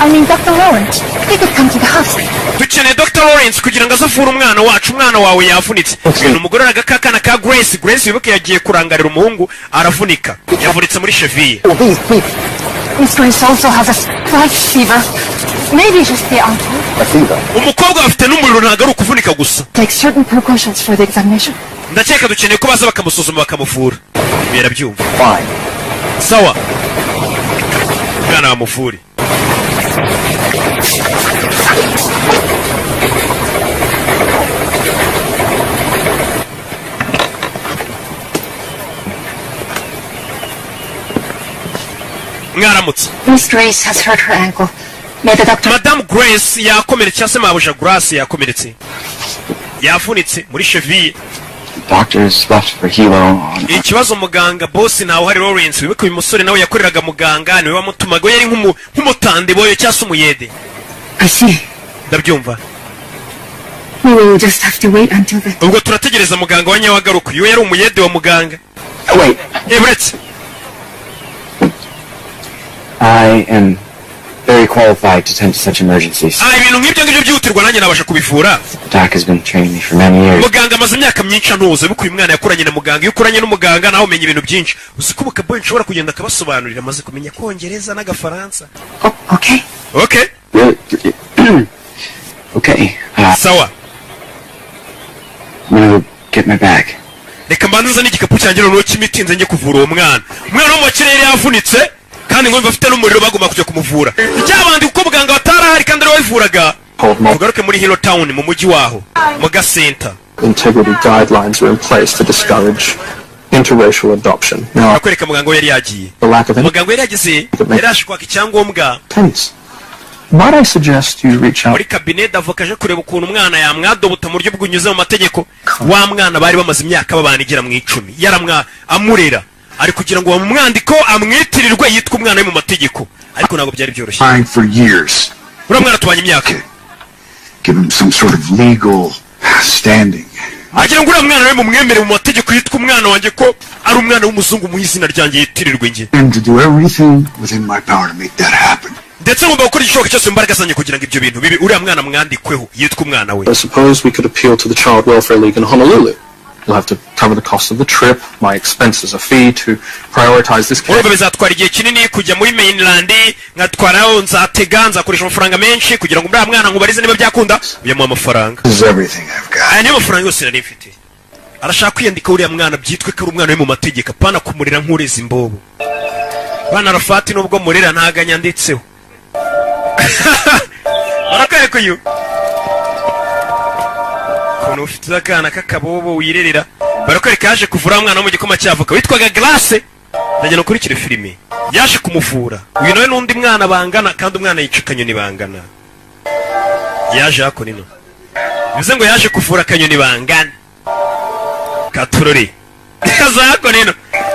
I mean, Dr. Lawrence, he could come to the house. Dukeneye Dr. Lawrence kugira ngo azafure umwana wacu. Umwana wawe yafunitse. Umugore agakakana ka Grace. Grace wibuke yagiye kurangarira umuhungu aravunika. Yavunitse muri cheville. Miss Grace also has a slight fever. Maybe just the ankle. A fever? Umukobwa afite n'umuriro ntago ari ukuvunika gusa. Take certain precautions for the examination. Ndakeka dukeneye ko baza bakamusuzuma bakamuvura. Birabyumva. Fine. Sawa. Mwana wamuvure. Mwaramutse. Miss Grace has hurt her ankle. May the doctor... Madame Grace yakomeretse se mabuja Grace yakomeretse. Yafunitse muri cheville. Doctors left for Hilo. Ikibazo muganga boss nawe hari Lawrence wibuke uyu musore nawe yakoreraga muganga niwe wamutumaga yari nk'umutande boyo cyase umuyede. I see. Ndabyumva. We will just have to wait until the... Ubwo turategereza muganga wa nyawagaruka uyu yari umuyede wa muganga. Wait. Everett. I am very qualified to tend to such emergencies. Ibintu nk'ibyo ngibyo byihutirwa nanjye nabasha kubivura. Doc has been training me for many years. Muganga amaze imyaka myinshi anuze buko uyu mwana yakuranye na muganga. Iyo ukuranye n'umuganga nawe umenya ibintu byinshi. Usikubuka boy nshobora kugenda akabasobanurira amaze kumenya kongereza n'agafaransa. Oh, okay. Okay. Okay. Sawa. I'm gonna get my bag. Reka mbanduza n'igikapu cyanjye noneho kimitinze njye kuvura uwo mwana. Umwana wo mu kirere yavunitse kandi ngo bafite n'umuriro bagomba kujya kumuvura. Icyabandi kuko muganga batarahari kandi ari wavuraga. Ugaruke muri Hilo Town mu mujyi waho mu Center. Integrity guidelines are in place to discourage interracial adoption. Now, akwereka muganga yari yagiye. The lack of muganga yari yagize yarashikwa icyangombwa. Thanks. Might I suggest you reach out? Muri cabinet d'avocat je kureba ukuntu umwana yamwadobuta mu buryo bw'unyuze mu mategeko. Wa mwana bari bamaze imyaka babanigira mu 10. Yaramwa amurera. Ari kugira ngo bamwandiko amwitirirwe yitwa umwana mu mategeko. Ariko ntabwo byari byoroshye. For years. Ura mwana tubanye imyaka. Give him some sort of legal standing. agira ngo uriya mwana we mumwemere mu mategeko yitwa umwana wanjye ko ari umwana w'umuzungu mu izina ryanjye yitirirwe njye. And to do everything within my power to make that happen. Ndetse ngomba gukora igishoboka cyose imbaraga zanjye kugira ngo ibyo bintu bibe uriya mwana mwandikweho yitwa umwana we. I suppose we could appeal to the Child Welfare League in Honolulu. You'll have to cover the cost of the trip, my expenses, a fee to prioritize this case. Urumva bizatwara igihe kinini kujya muri mainland, nkatwaraho nzatega nzakoresha amafaranga menshi kugira ngo uriya mwana nkubarize niba byakunda uyamuha amafaranga. This is everything I've got. Aya niyo mafaranga yose nari mfite. Arashaka kwiyandika uriya mwana byitwe ko ari umwana we mu mategeko apana kumurera nk'ureza imbobo. Bana Rafati nubwo murera ntaganya ndetseho. Barakaye kuyu. Kono ufite akana kakabobo wirerera. Barakwereka yaje kuvura umwana mu gikoma cy'avoka witwaga Glace. Ndagenda kurikira filime. Yaje kumuvura. Uyu nawe n'undi mwana bangana kandi umwana yicikanyoni bangana. Yaje akora ino. Bivuze ngo yaje kuvura akanyoni bangana. Katurori. Kazako nino.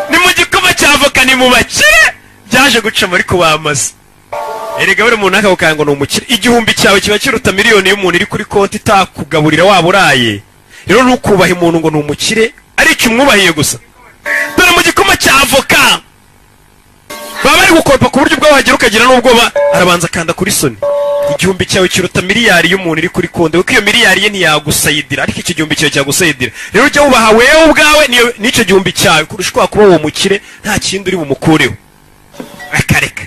Ni mu gikoma cy'avoka ni mu bakire. Byaje guca muri kubamaze. Erega buri muntu akabukanga ngo n'umukire. Igihumbi cyawe kiba kiruta miliyoni y'umuntu iri kuri konti itakugaburira waburaye. Rero ntukubahe umuntu ngo n'umukire ari icyo umwubahiye gusa. Dore mu gikoma cy'avoka. Baba bari gukorpa ku buryo bw'abagira ukagira n'ubwoba arabanza kanda kuri soni. Igihumbi cyawe kiruta miliyari y'umuntu iri kuri konti kuko iyo miliyari ye ntiyagusayidira ariko icyo gihumbi cyawe cyagusayidira. Rero ujya wubaha wewe ubwawe n'icyo gihumbi cyawe kurusha kwa kuba uwo mukire nta kindi uri bumukureho. Akareka.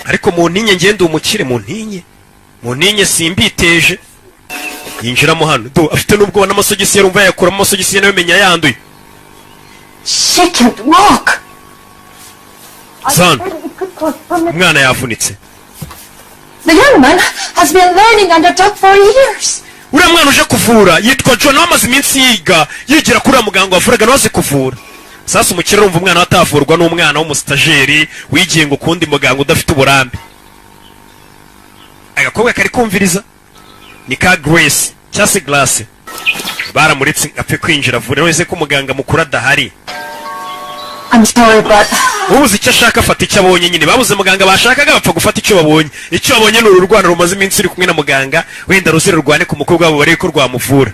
Ariko mu ntinye ngende umukire mu ntinye simbiteje. Yinjiramo hano do afite n'ubwoba n'amasogisi yarumva yakuramo amasogisi nawe menya yanduye. She can't walk. Son, umwana yavunitse. The young man has been learning under Doc for years. Uriya mwana uje kuvura yitwa John wamaze iminsi yigira kuri uriya muganga wavuraga nawe azi kuvura. Sasa umukire urumva umwana atavurwa n'umwana w'umustajeri wigiye ngo kundi muganga udafite uburambe. Agakobwa kari kumviriza ni ka Grace cyase Glace. Baramuritse apfe kwinjira vure wese ko muganga mukuru adahari. I'm sorry, but ubuze icyo ashaka afata icyo abonye nyine. Babuze muganga bashakaga bapfa gufata icyo babonye. Icyo babonye ni ururwana rumaze iminsi iri kumwe na muganga wenda ruzira rurwane ku mukobwa wabo bareko rwamuvura.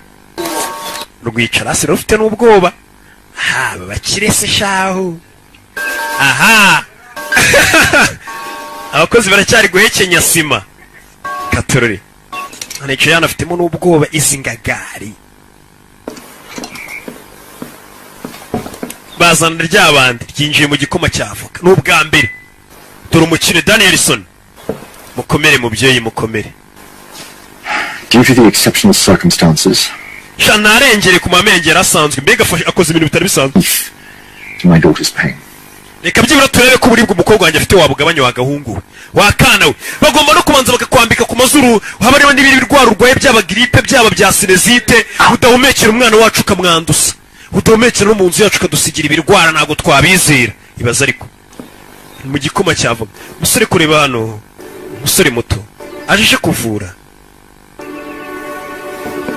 Rwicara se rufite n'ubwoba. Ha bakire se shaho. Aha. Abakozi baracyari guhekenya sima. Katurori. Anicaye yanafitemo n'ubwoba izingagari. Bazana ry'abandi ryinjiye mu gikoma cy'avoka n'ubwa mbere. Dore umukire Danielson. Mukomere mubyeyi mukomere. Due to the exceptional circumstances, Shanarengere ku mamengera asanzwe mbega akoze ibintu bitari bisanzwe. to my daughter's pain. Reka byibura turebe ko buribwo umukobwa wanjye afite wabugabanya wagahungu. Wakana we. Bagomba no kubanza bakakwambika ku mazuru haba rero n'ibiri birwara urwaye byaba gripe byaba bya sinezite udahumekera umwana wacu kamwandusa. Udahumekera no mu nzu yacu kadusigira ibirwara nago twabizera. Ibaza ariko mu gikoma cy'avoka. Musore kureba hano. Musore muto. Aje kuvura.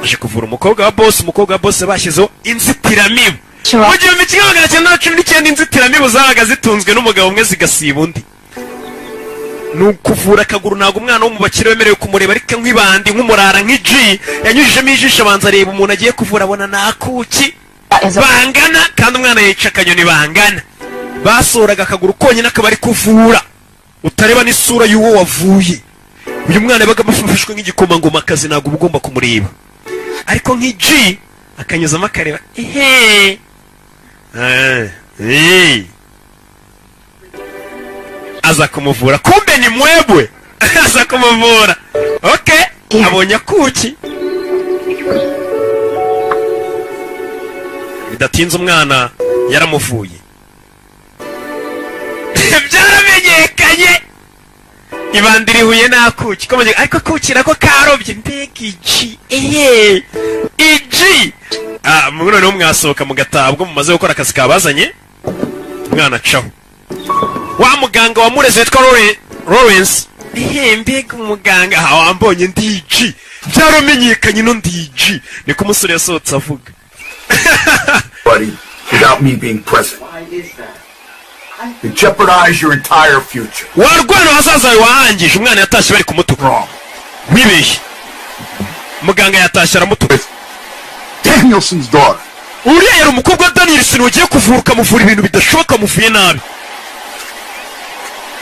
Aje kuvura umukobwa wa boss bashyizeho inzitiramibu. Mu gihumbi kimwe magana cyenda cumi n'icyenda inzitiramibu zabaga zitunzwe n'umugabo umwe zigasiba undi. Nukuvura akaguru ntago umwana wo mu bakire wemerewe kumureba ariko nk'ibandi nk'umurara nk'iji yanyujijemo ijisho abanza areba umuntu agiye kuvura abona nakuki bangana kandi umwana yica akanyoni bangana. Basoraga akaguru konyine akaba ari kuvura utareba n'isura y'uwo wavuye. Uyu mwana yabaga bafashwe nk'igikomangoma akazi ntago uba ugomba kumureba ariko nk'iji akanyuzamo akareba aza kumuvura kumbe ni mwebwe. Aza kumuvura okay abonye kuki bidatinze umwana yaramuvuye. Byaramenyekanye ibandiri huye nakuki komeje ariko kukira ko karobye mbega iji iji mugano no mwasohoka mugatabwo mumaze gukora akazi kabazanye umwana caho wa muganga wamureze twa Lawrence mbega umuganga wambonye ndiji byaramenyekanye no ndiji niko umusore yasohotse avuga. Buddy, without me being present. You jeopardize your entire future. Warwana hazaza wahangije umwana yatashye bari kumutuka. Wrong. Wibeshye. Muganga yatashye aramutuka. Danielson's daughter. uriya yari umukobwa wa Danielson wagiye kuvura ukamuvura ibintu bidashoboka muvuye nabi.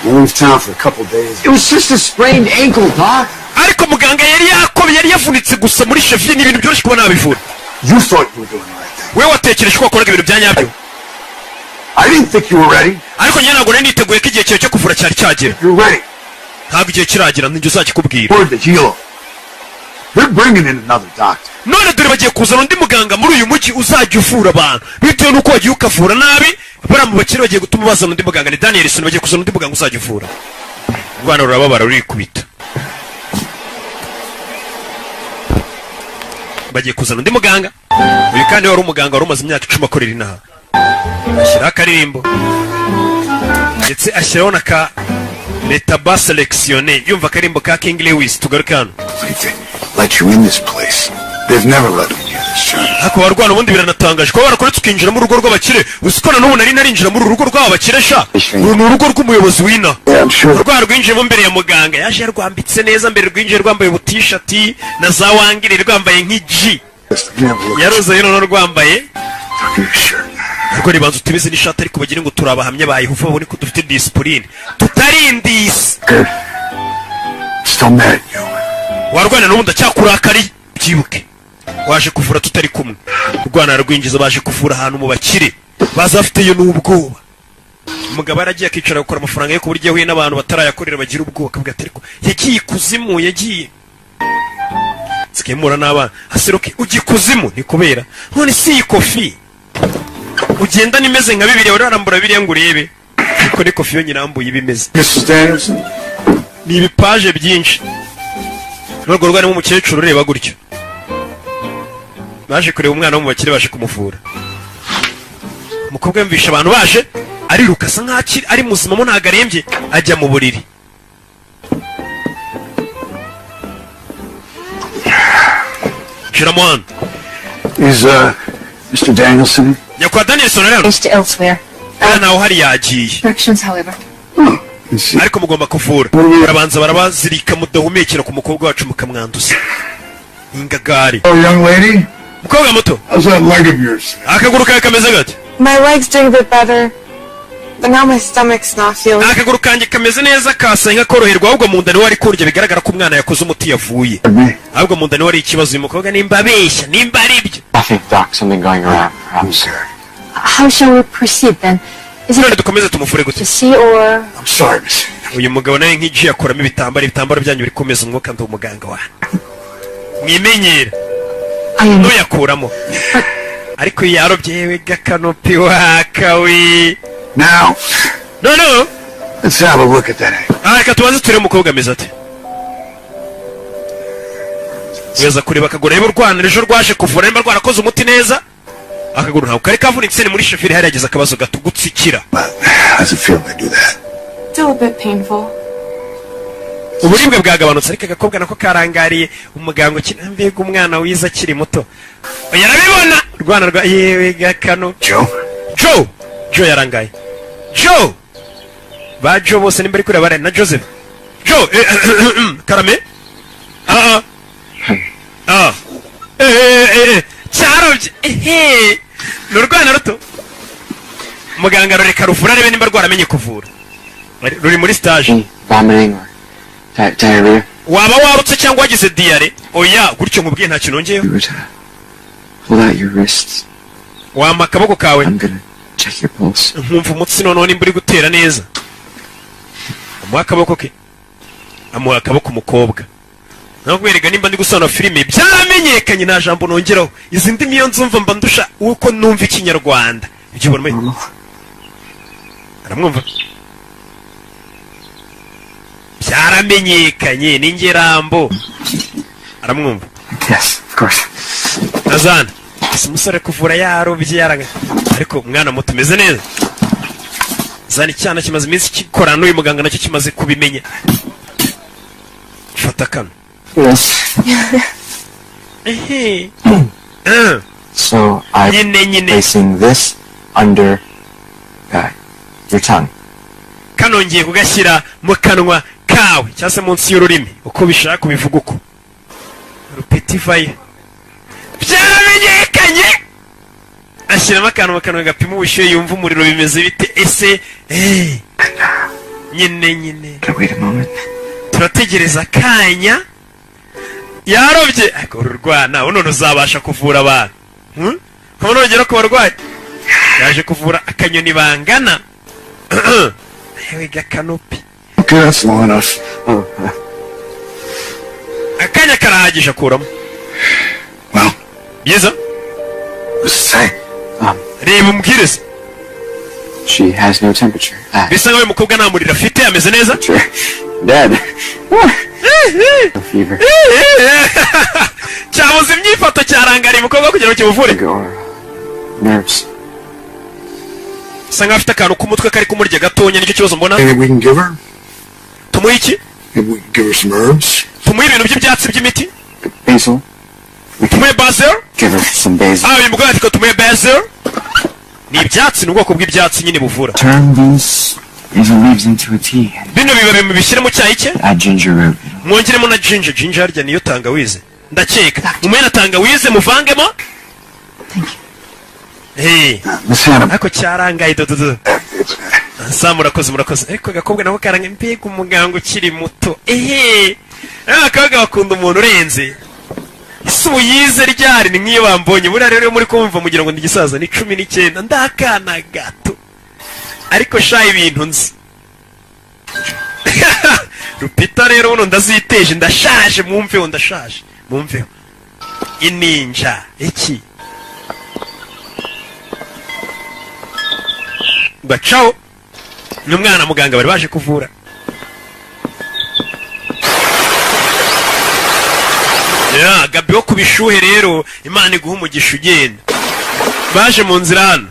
You leave town for a couple days. It was just a sprained ankle, Doc. ariko muganga yari yakomye yari yavunitse gusa muri cheville n'ibintu byoroshye kuba nabivura. You thought you were doing the right thing. we watekereje ko wakoraga ibintu bya nyabyo. I didn't think you were ready. ariko njye ntabwo nari niteguye ko igihe cyawe cyo kuvura cyari cyagera. You're ready. ntabwo igihe kiragira njye uzakikubwira. Word to heal. They're bringing in another doctor. none dore bagiye kuzana undi muganga muri uyu mujyi uzajya uvura abantu bitewe n'uko wagiye ukavura nabi. bariya mu bakire bagiye gutuma bazana undi muganga ni Danielson bagiye kuzana undi muganga uzajya uvura. u Rwanda rurababara rurikubita. bagiye kuzana undi muganga. uyu kandi wari umuganga wari umaze imyaka 10 akorera inaha. ashyiraho akaririmbo ndetse ashyiraho na ka leta ba selectionné yumva akarimbo ka King Lewis. tugaruke hano. Let you in this place. They've never let me near this church. ariko barwana ubundi biranatangaje kuba barakoretse ukinjira mu rugo rw'abakire. uzikona n'ubu nari narinjira muri urugo rw'abakire sha. uru ni urugo rw'umuyobozi w'ina. rwa rwinjiyemo mbere ya muganga yaje rwambitse neza mbere rwinjiye rwambaye ubutishati na za wangire rwambaye nk'iji. yaroza rero rwambaye ariko ribanza utubeze n'ishati ariko bagire ngo turabahamye bayihufa babone ko dufite discipline tutarindise. Still mad at you. warwana n'ubundi acyakurakari byibuke. waje kuvura tutari kumwe. rwana rwinjiza baje kuvura ahantu mu bakire baza bafiteyo n'ubwoba. umugabo aragiye akicara gukora amafaranga yo kuburyo yahuye n'abantu batarayakorera bagira ubwoba kabwa atariko yagiye ikuzimu yagiye sikemura n'abana haseruke ugiye kuzimu ni kubera none si ikofi ugenda nimeze nka bibiri wararambura biriya ngo urebe ariko ni kofi yo nyirambuye ibimeze. Mrs. Danielson. ni ibipaje byinshi. n'urwo rwarimo umukecuru ureba gutyo. baje kureba umwana wo mu bakire baje kumuvura. umukobwa yumvisha abantu baje ariruka asa nk'aho ari muzima mo ntago arembye ajya mu buriri. Shiramuan. Is Mr. Danielson? Nyakwa Danielson rero. Based elsewhere. nawe hari yagiye. Directions, however. ariko mugomba kuvura. barabanza barabazirika mudahumekera ku mukobwa wacu mukamwanduza. ingagari. Oh, young lady. mukobwa muto. How's that leg of yours? akaguru kawe kameze gate? My leg's doing a bit better, but now my stomach's not feeling. akaguru kanjye kameze neza kasa nka koroherwa ahubwo mu nda niwe ari kurya bigaragara ko umwana yakoze umuti yavuye. ahubwo mu nda niwe ari ikibazo uyu mukobwa nimba abeshya nimba ari ibyo. I think, Doc, something going around. I'm sorry. How shall we proceed then? Is none it dukomeze tumufure gute? to see or... I'm sorry, Miss. uyu mugabo nawe nk'iji yakoramo ibitambaro byanyu biri komeza umwuka ndi umuganga wa mwimenyera ntuyakuramo ariko yarobye yewe gakanopi wakawi. Now, no let's have a look at that ankle. reka tubanze turebe umukobwa ameze ate. weza kureba akaguru reba urwana ejo rwaje kuvura nimba rwarakoze umuti neza. akaguru ntabwo kari kavunitse ni muri sheferi hari yagize akabazo gato gutsikira. How's it feel when I do that? Still a bit painful. uburibwe bwagabanutse ariko agakobwa nako karangariye umuganga ukina mbega umwana wiza akiri muto. yarabibona rwana rwa yewe gakano. Joe yarangaye. Joe ba Joe bose nimba ari kureba bare na Joseph. Joe karame. cyarobye n'urwana ruto. muganga rureka ruvura arebe nimba rwaramenye kuvura. ruri muri stage. Vomiting or diarrhea. waba warutse cyangwa wagize diare? oya gutyo nkubwiye nta kintu nongeyeho. You would pull out your wrists. wampa akaboko kawe. I'm gonna check your pulse. nkumva umutsi noneho nimba uri gutera neza. amuha akaboko ke. amuha akaboko umukobwa. nakwereka nimba ndi gusobanura filime byaramenyekanye nta jambo nongeraho. izi ndimi iyo nzumva mba ndusha uko numva ikinyarwanda. ibyo ubona aramwumva. byaramenyekanye n'ingerambo. aramwumva. Yes, of course. azana ese umusore kuvura yarobye yaranga ariko umwana muto umeze neza. zana icyana kimaze iminsi kikorana n'uyu muganga nacyo kimaze kubimenya. fata kano. Yes. So I'm placing this under your tongue. kano ngiye kugashyira mu kanwa kawe cyangwa se munsi y'ururimi uko bishaka ubivuga uko. rupetivaye byaramenyekanye. kanye ashyiramo akantu mu kanwa gapima ubushyuhe yumva umuriro bimeze bite ese nyine turategereza akanya yarobye ururwana uno ruzabasha kuvura abantu nkabona urugero ku barwayi yaje kuvura akanyoni bangana yewe gakanopi akanya karahagije akuramo byiza reba umubwiriza She has no temperature. bisa nkaho uyu mukobwa nta muriro afite ameze neza Dead. No fever. cyabuze imyifato cyarangariye umukobwa kugira ngo kimuvure Nerves. bisa nkaho afite akantu k'umutwe kari kumurya gatonya nicyo kibazo mbona Maybe we can give her. tumuhe iki Maybe we can give her some herbs. tumuhe ibintu by'ibyatsi by'imiti Basil. tumuhe basil Give her some basil. uyu mugore ati ko tumuhe basil ni ibyatsi ni ubwoko bw'ibyatsi nyine buvura Turn these leaves into a tea. bino bibabi mubishyire mu cyayi cye Add ginger root. mwongeremo na ginger harya niyo tangawize ndakeka mumuhe na tangawize muvangemo Miss Hannah. ariko cyarangaye dododo sa murakoze ariko agakobwa nako karanga mbega umuganga ukiri muto akabwa bakunda umuntu urenze isi uyize ryari ni nk'iyo bambonye buriya rero muri kumva mugira ngo ndi gisaza ni 19 ndakana gato ariko sha ibintu nzi Rupita rero uno ndaziteje ndashaje mwumveho ndashaje mwumveho ininja iki bacaho n'umwana muganga bari baje kuvura gabi wo kubishuhe rero imana iguha umugisha ugenda baje mu nzira hano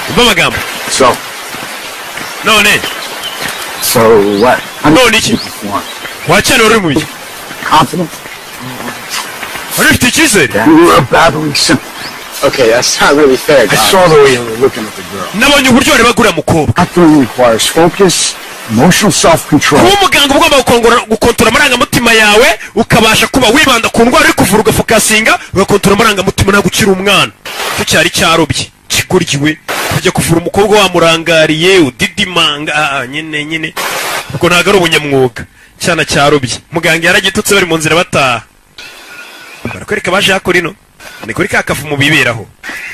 umva amagambo none what? none iki wacyane wari mu biki Confident? wari ufite icyizere You were babbling simple. Okay, that's not really fair, I Doc. saw the way you were looking at the girl. nabonye uburyo bari bagura mukobwa Acting requires focus, emotional self-control. kuba umuganga ugomba gukontora amarangamutima yawe ukabasha kuba wibanda ku ndwara uri kuvura ugafokasinga ugakontora amarangamutima ntabwo ukiri umwana icyo cyari cyarobye kiguryiwe kujya kuvura umukobwa wamurangariye udidimanga nyine ubwo ntabwo ari ubunyamwuga cyana cyarobye muganga yaragitutse bari mu nzira bataha barakwereka baje hakora ino ni kuri ka kavu mu biberaho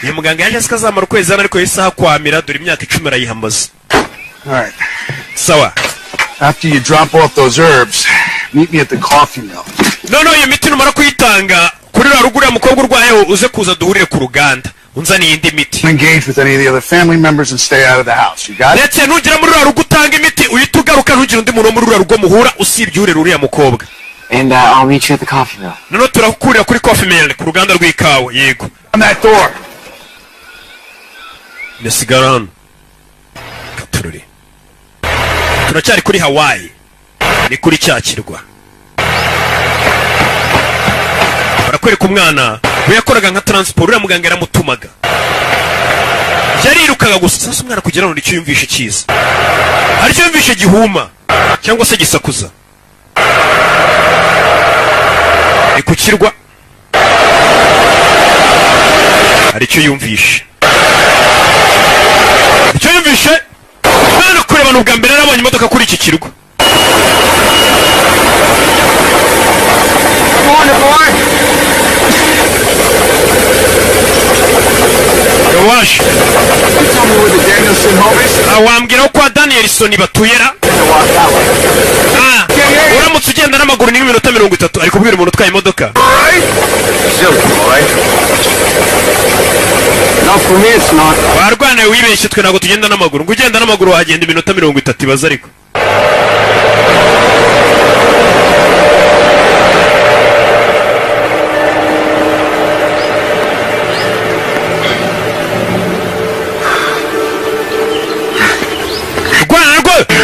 iyo muganga yaje asikazamara ukwezi hano ariko yahise ahakwamira dore imyaka 10 arayihamaze Alright. sawa After you drop off those herbs, meet me at the coffee mill. noneho iyo miti numara kuyitanga kuri rwa rugo uriya mukobwa urwayeho uze kuza duhurire ku ruganda unzaniye indi miti Engage with any of the other family members and stay out of the house. You got it? ndetse nugera muri rwa rugo utanga imiti uhita ugaruka ntugire undi muntu wo muri rwa rugo muhura usibye urera uriya mukobwa And I'll meet you at the coffee mill. noneho turakurira kuri coffee mill ku ruganda rw'ikawa yego On that door. ndasigara hano katururi turacyari kuri Hawaii ni kuri cya kirwa barakwereka umwana we yakoraga nka transport uriya muganga yaramutumaga yarirukaga gusa sasa umwana kugira ngo nicyo yumvishe cyiza hari icyo yumvishe gihuma cyangwa se gisakuza ni ku kirwa hari icyo yumvishe mwana kureba n'ubwa mbere narabonye imodoka kuri iki kirwa waje wambwira ko kwa Danielson batuyera uramutse ugenda n'amaguru ni nk'iminota 30 ari kubwira umuntu utwaye imodoka warwana wibeshye twe ntabwo tugenda n'amaguru ngo ugenda n'amaguru wagenda iminota 30 ibaza ariko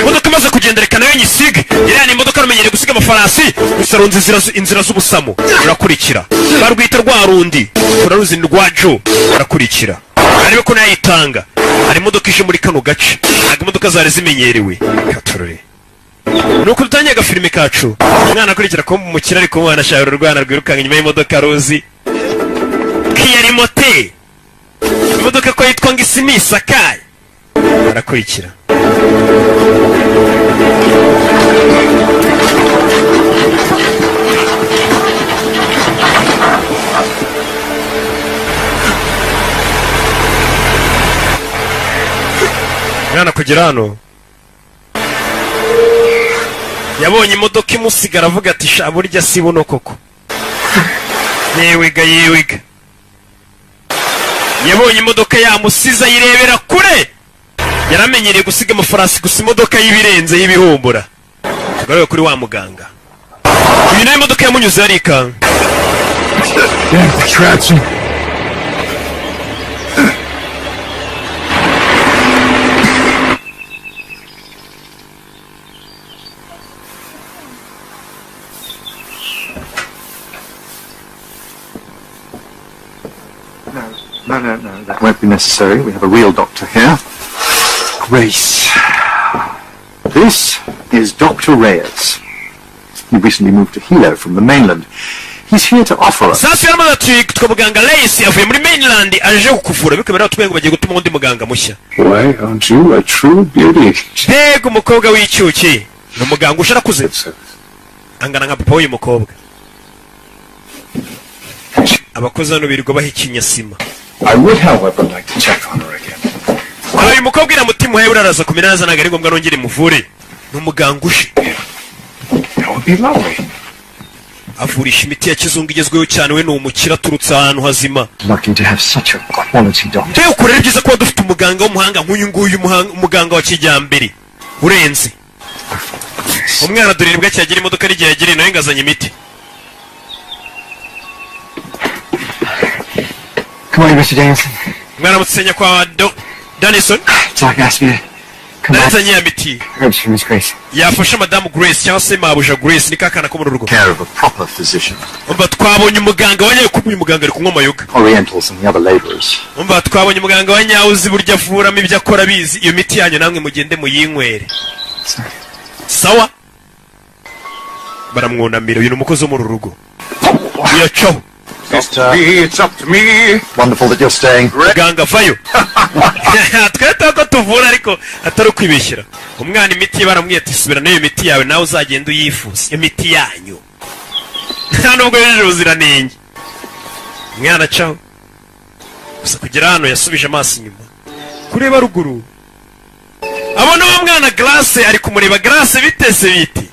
imodoka imaze kugenda reka nayo nyisige iriya ni imodoka rumenyereye gusiga amafarasi rusaronze inzira z'ubusamo rurakurikira barwita rwa rundi turaruzi ni rwa jo rurakurikira arebe ko nayitanga hari imodoka ije muri kano gace ntabwo imodoka zari zimenyerewe katurore nuko dutangiye agafilime kacu. Umwana akurikira ko mu kirari ko umwana ashaka urwana rwirukanga inyuma y'imodoka ruzi kiyari mote imodoka ko yitwa ngo isimi Sakai. Arakurikira mwana kugera hano yabonye imodoka imusigara avuga ati sha burya si buno koko. Yewiga yabonye imodoka yamusiza yirebera kure. Yaramenyereye gusiga amafarasi gusa imodoka y'ibirenze y'ibihumbura. Tugaruye kuri wa muganga. Uyu nayo imodoka yamunyuze arikanga. No, that won't be necessary. We have a real doctor here. Grace. This is Dr. Reyes. He recently moved to Hilo from the mainland. He's here to offer us. Sasa yaramaze twitwa muganga Reyes yavuye muri mainland aje kukuvura bikabera twengo bagiye gutuma undi muganga mushya. Why aren't you a true beauty? Mbega umukobwa w'icyuki. Ni umuganga usharakuze. Angana nka papa w'uyu mukobwa. Abakozi hano birirwa bahikinya sima. I would, however, like to check on her again. Uyu mukobwa ira mutima uhaye uraraza kuminaza nagari ngombwa nongere muvure. Ni umuganga uje. That would be lovely. Avurisha imiti ya kizungu igezweho cyane we ni umukira turutse ahantu hazima. Lucky to have such a quality doctor. Mbega ukorera byiza kuba dufite umuganga w'umuhanga nk'uyu nguyu umuganga wa kijyambere urenze. Umwana duriribwa cyagira imodoka rigiye yagire nawe ngazanye imiti. Come on, Mr. Danielson. Mwana mutsenya kwa Danielson. Doc asked me to come back. Nazanye imiti. Herbs for Miss Grace. Yafasha Madame Grace cyangwa se mabuja Grace ni kakana ko mu rugo. Care of a proper physician. Umva twabonye umuganga wanyaye kuba umuganga ari kunywa amayoga. Orientals and the other laborers. Umva twabonye umuganga wanyawuzi burya avuramo ibyo akora bizi iyo miti yanyu namwe mugende muyinywere. Sawa? Baramwunamira uyu umukozi wo mu rugo. Yacho. It's up to me. Wonderful that you're staying. Ganga vayo. Tweta ko tuvura ariko atari kwibeshyira. Umwana imiti baramwiye ati subira nayo imiti yawe nawe uzagenda uyifuza. Imiti yanyu. Nubwo yeje uziranenge. Mwana caho. Gusa kugera hano yasubije amaso inyuma. Kureba ruguru. Abona wa mwana Grace ari kumureba Grace bitese biti.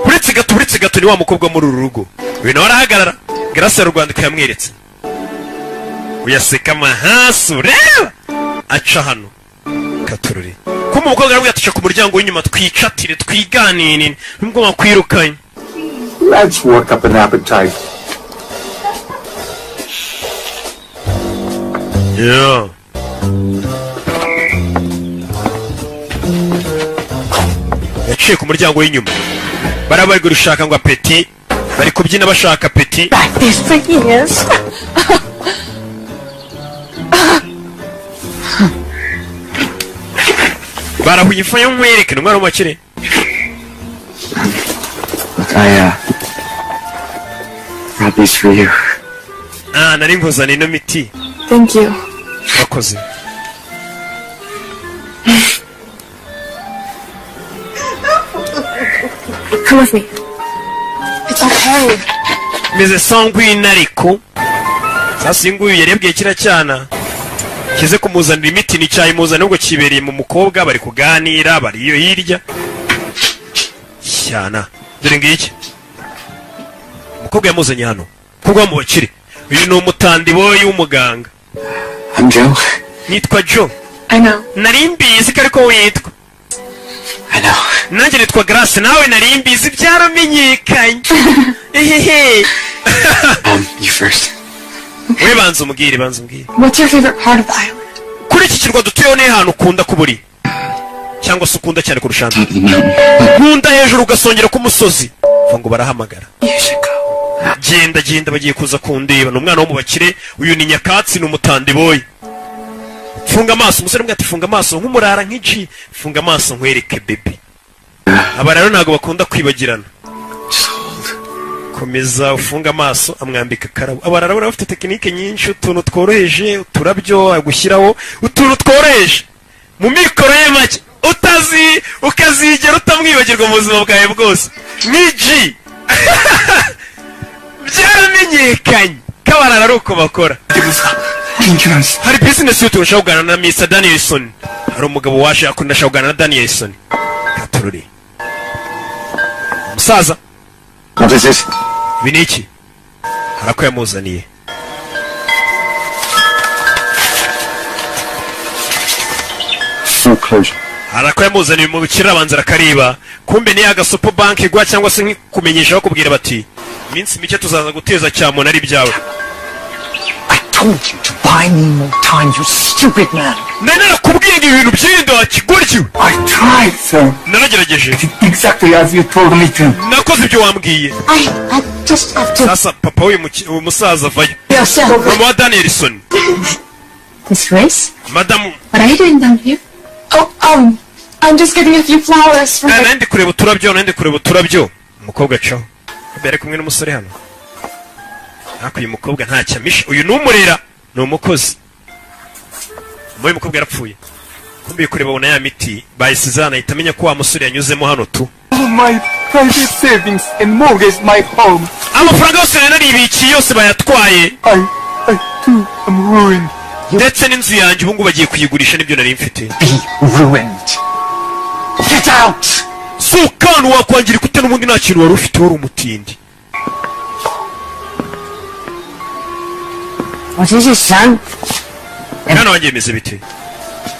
Uretse gato ni wa mukobwa muri uru rugo. Uyu nawe arahagarara. Grace y'Urwandiko yamweretse. Uyaseka mahasu reba. Aca hano. Katururi. Kuma umukobwa arabwira ati ku muryango w'inyuma twicatire twiganine. Nubwo makwirukanye. Let's work up an appetite. Yeah. Yaciye ku muryango w'inyuma. Barabaye gushaka ngo apeti. Bari kubyina bashaka apeti. Like this for years. Barahuye ifu y'umwereke n'umwana w'amakire. Look, I brought these for you. Nari nkuzaniye ino miti. Thank you. Wakoze. Come with me. It's okay. Meze sangwine ariko. Sasa inguyu yarebwiye kira cyana. Kize kumuzanira imiti ni cyayi muzana ubwo kibereye mu mukobwa bari kuganira bari iyo hirya. Cyana. Dore ngiki. Umukobwa yamuzanye hano. Kugwa mu bakire. Uyu ni umutandi boy w'umuganga. I'm Joe. Nitwa Joe. I know. Nari mbizi ko ariko witwa. I know. Nanjye nitwa Grace nawe nari mbizi byaramenyekanye. Ehehe. You first. We banza umbwire. What's your favorite part of the island? Kuri iki kirwa dutuyeho ni ahantu ukunda kuburi. Cyangwa se ukunda cyane kurusha andi. Top of the mountain. Nkunda hejuru ugasongera ku musozi. Ngo barahamagara. You should go. Genda bagiye kuza kundeba. N'umwana wo mu bakire uyu ni nyakatsi ni umutandi boy. Funga amaso umusore mbwa ati funga amaso nk'umurara nk'iji. Funga amaso nkwereke baby. aba rero ntabwo bakunda kwibagirana. Komeza ufunga amaso amwambika karabo. Aba rero bafite tekinike nyinshi, utuntu tworoheje, uturabyo agushyiraho, utuntu tworoheje mu mikoro ye make ukazigera utamwibagirwa mu buzima bwawe bwose. Niji byaramenyekanye kabarara ari uko bakora. Hari business y'utuntu ushaka kuganira na Mr. Danielson. Hari umugabo waje akunda ashaka kuganira na Danielson. Katururi musaza. What is it? Ibi ni iki? Hari ako yamuzaniye. Foreclosure. Hari ako yamuzaniye mu bukira abanza rakariba. Kumbe ni Agasopo bank igwa cyangwa se kumenyesha bakubwira bati minsi mike tuzaza guteza cyamona ari byawe. I told you to buy me more time, you stupid man. Nene nakubwiye ibintu by'indo akigoryo. I tried, sir. Naragerageje. Exactly as you told me to. Nakoze ibyo wambwiye. I just have to... Sasa papa uyu musaza vayo. Yourself. Mama Danielson. This race? Madam. What are you doing down here? Oh, I'm just getting a few flowers for her. Nende kureba turabyo. Umukobwa caho. Bere kumwe n'umusore hano. Ako uyu mukobwa nta cyamisha. Uyu numurera ni umukozi. Uyu mukobwa yarapfuye. Kumbe kureba bona ya miti bayisizana itamenya ko wa musore yanyuzemo hano tu. My private savings and mortgage my home. Amafaranga yose nari ibiki yose bayatwaye. I too am ruined. Ndetse n'inzu yanjye ubu ngubu bagiye kuyigurisha nibyo nari mfite. Be ruined. Get out. Sukanu wakwangira kute n'ubundi nta kintu wari ufite wari umutindi. What is it, son? Mwana wanjye meze bite?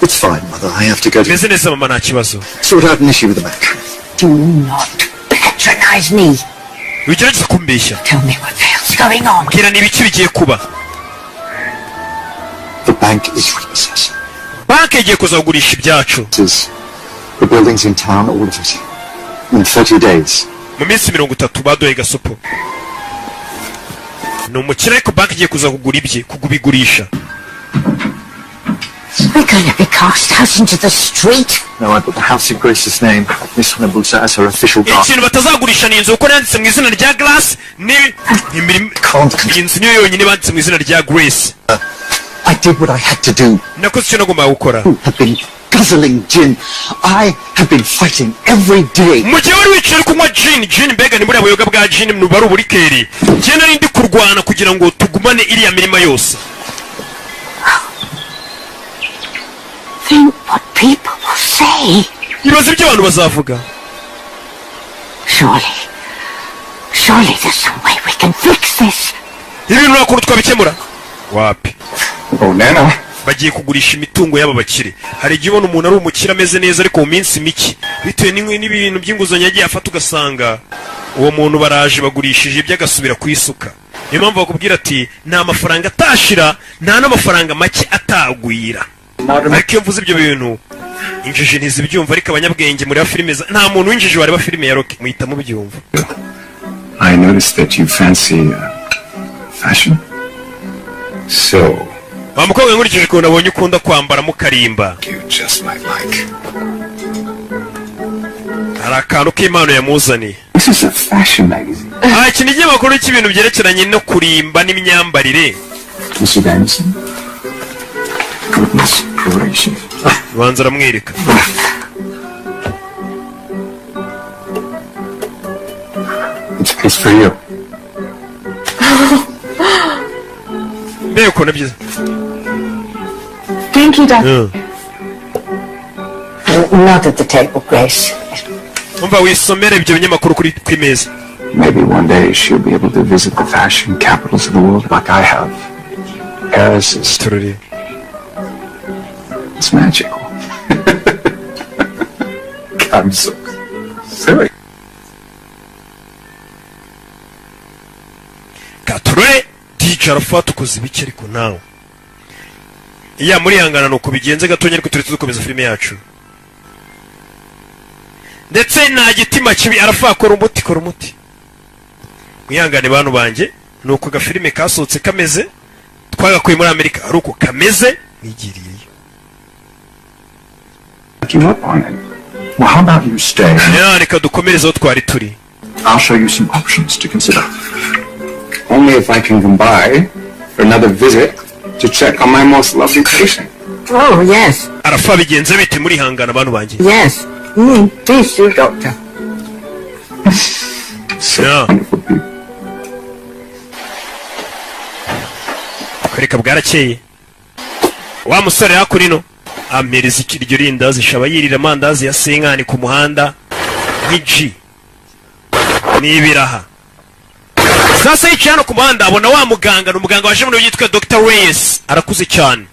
It's fine, mother. I have to go to... Meze neza mama nta kibazo. Sort out an issue with the bank. Do not patronize me. Wigerageza kumbeshya. Tell me what the hell's going on. Mbwira ni ibiki bigiye kuba. The bank is repossessed. Banki igiye kuzagurisha ibyacu. The buildings in town, all of it. In 30 days. Mu minsi 30 badoye Gasopo. Ni umukire ariko banki igiye kuza kugura ibye kugubigurisha. We're going to be cast out into the street. No, I put the house in Grace's name. Miss Honobusa as her official guard. Ikintu batazagurisha ni inzu uko yanditse mu izina rya Glass ni inzu niyo yonyine banditse mu izina rya Grace. I did what I had to do. Nakoze icyo nagombaga gukora. Have been guzzling gin. I have been fighting every day. Mu gihe wari wicaye kunywa gin mbega ni muri abuyoga bwa gin mu bari uburikeri. Njye nari ndi kurwana kugira ngo tugumane iriya mirima yose. Think what people will say. Ibaze ibyo abantu bazavuga. Surely there's some way we can fix this. Ibintu nakuru twabikemura. Wapi? Oh, Nana. Bagiye kugurisha imitungo y'aba bakire. Hari igihe ubona umuntu ari umukire ameze neza ariko mu minsi mike bitewe n'ibintu by'inguzanyo yagiye afata ugasanga uwo muntu baraje bagurishije ibyo agasubira ku isuka. Niyo mpamvu bakubwira ati nta mafaranga atashira nta n'amafaranga make atagwira. Ariko iyo mvuze ibyo bintu injiji ntizibyumva ariko abanyabwenge muri filime nta muntu w'injiji wareba filime ya Rocky muhita mubyumva. I noticed that you fancy fashion. So wa mukobwa nkurikije ukuntu abonye ukunda kwambara mukarimba. You just might like. Hari akantu k'impano yamuzaniye. This is a fashion magazine. Iki ni ikinyamakuru cy'ibintu byerekeranye no kurimba n'imyambarire. Mr. Danielson. Goodness gracious. Banza aramwereka. It's for you. Mbega ukuntu byiza. Thank you, Dad. Not at the table, Grace. Umva wisomere ibyo binyamakuru kuri kwimeza. Maybe one day she'll be able to visit the fashion capitals of the world like I have. Paris is Truly. It's magical. I'm so silly. Kature DJ Alpha tukoze ibiki ariko nawe. Iya muri hangana no kubigenze gatonya ariko turi tukomeza filime yacu. Ndetse nta gitima kibi Alpha akora umuti. Mwihangane bantu banje nuko gafilime kasohotse kameze twagakuye muri Amerika ari uko kameze nigiriye. Give up on it. Well, how about you stay? Ya, reka dukomereze aho twari turi. I'll show you some options to consider. Only if I can come by for another visit to check on my most lovely patient. Oh, yes. Arafa bigenze bite muri hangana abantu banjye? Yes. Please do, Doctor. So Yeah. wonderful people. Kwereka bwarakeye. Wa musore hakurino amereza ikiryo rindazi shaba yirira amandazi ya senkani ku muhanda nk'iji n'ibiraha. Sasa yicaye hano ku muhanda abona wa muganga n'umuganga waje mu yitwa Dr. Reyes arakuze cyane.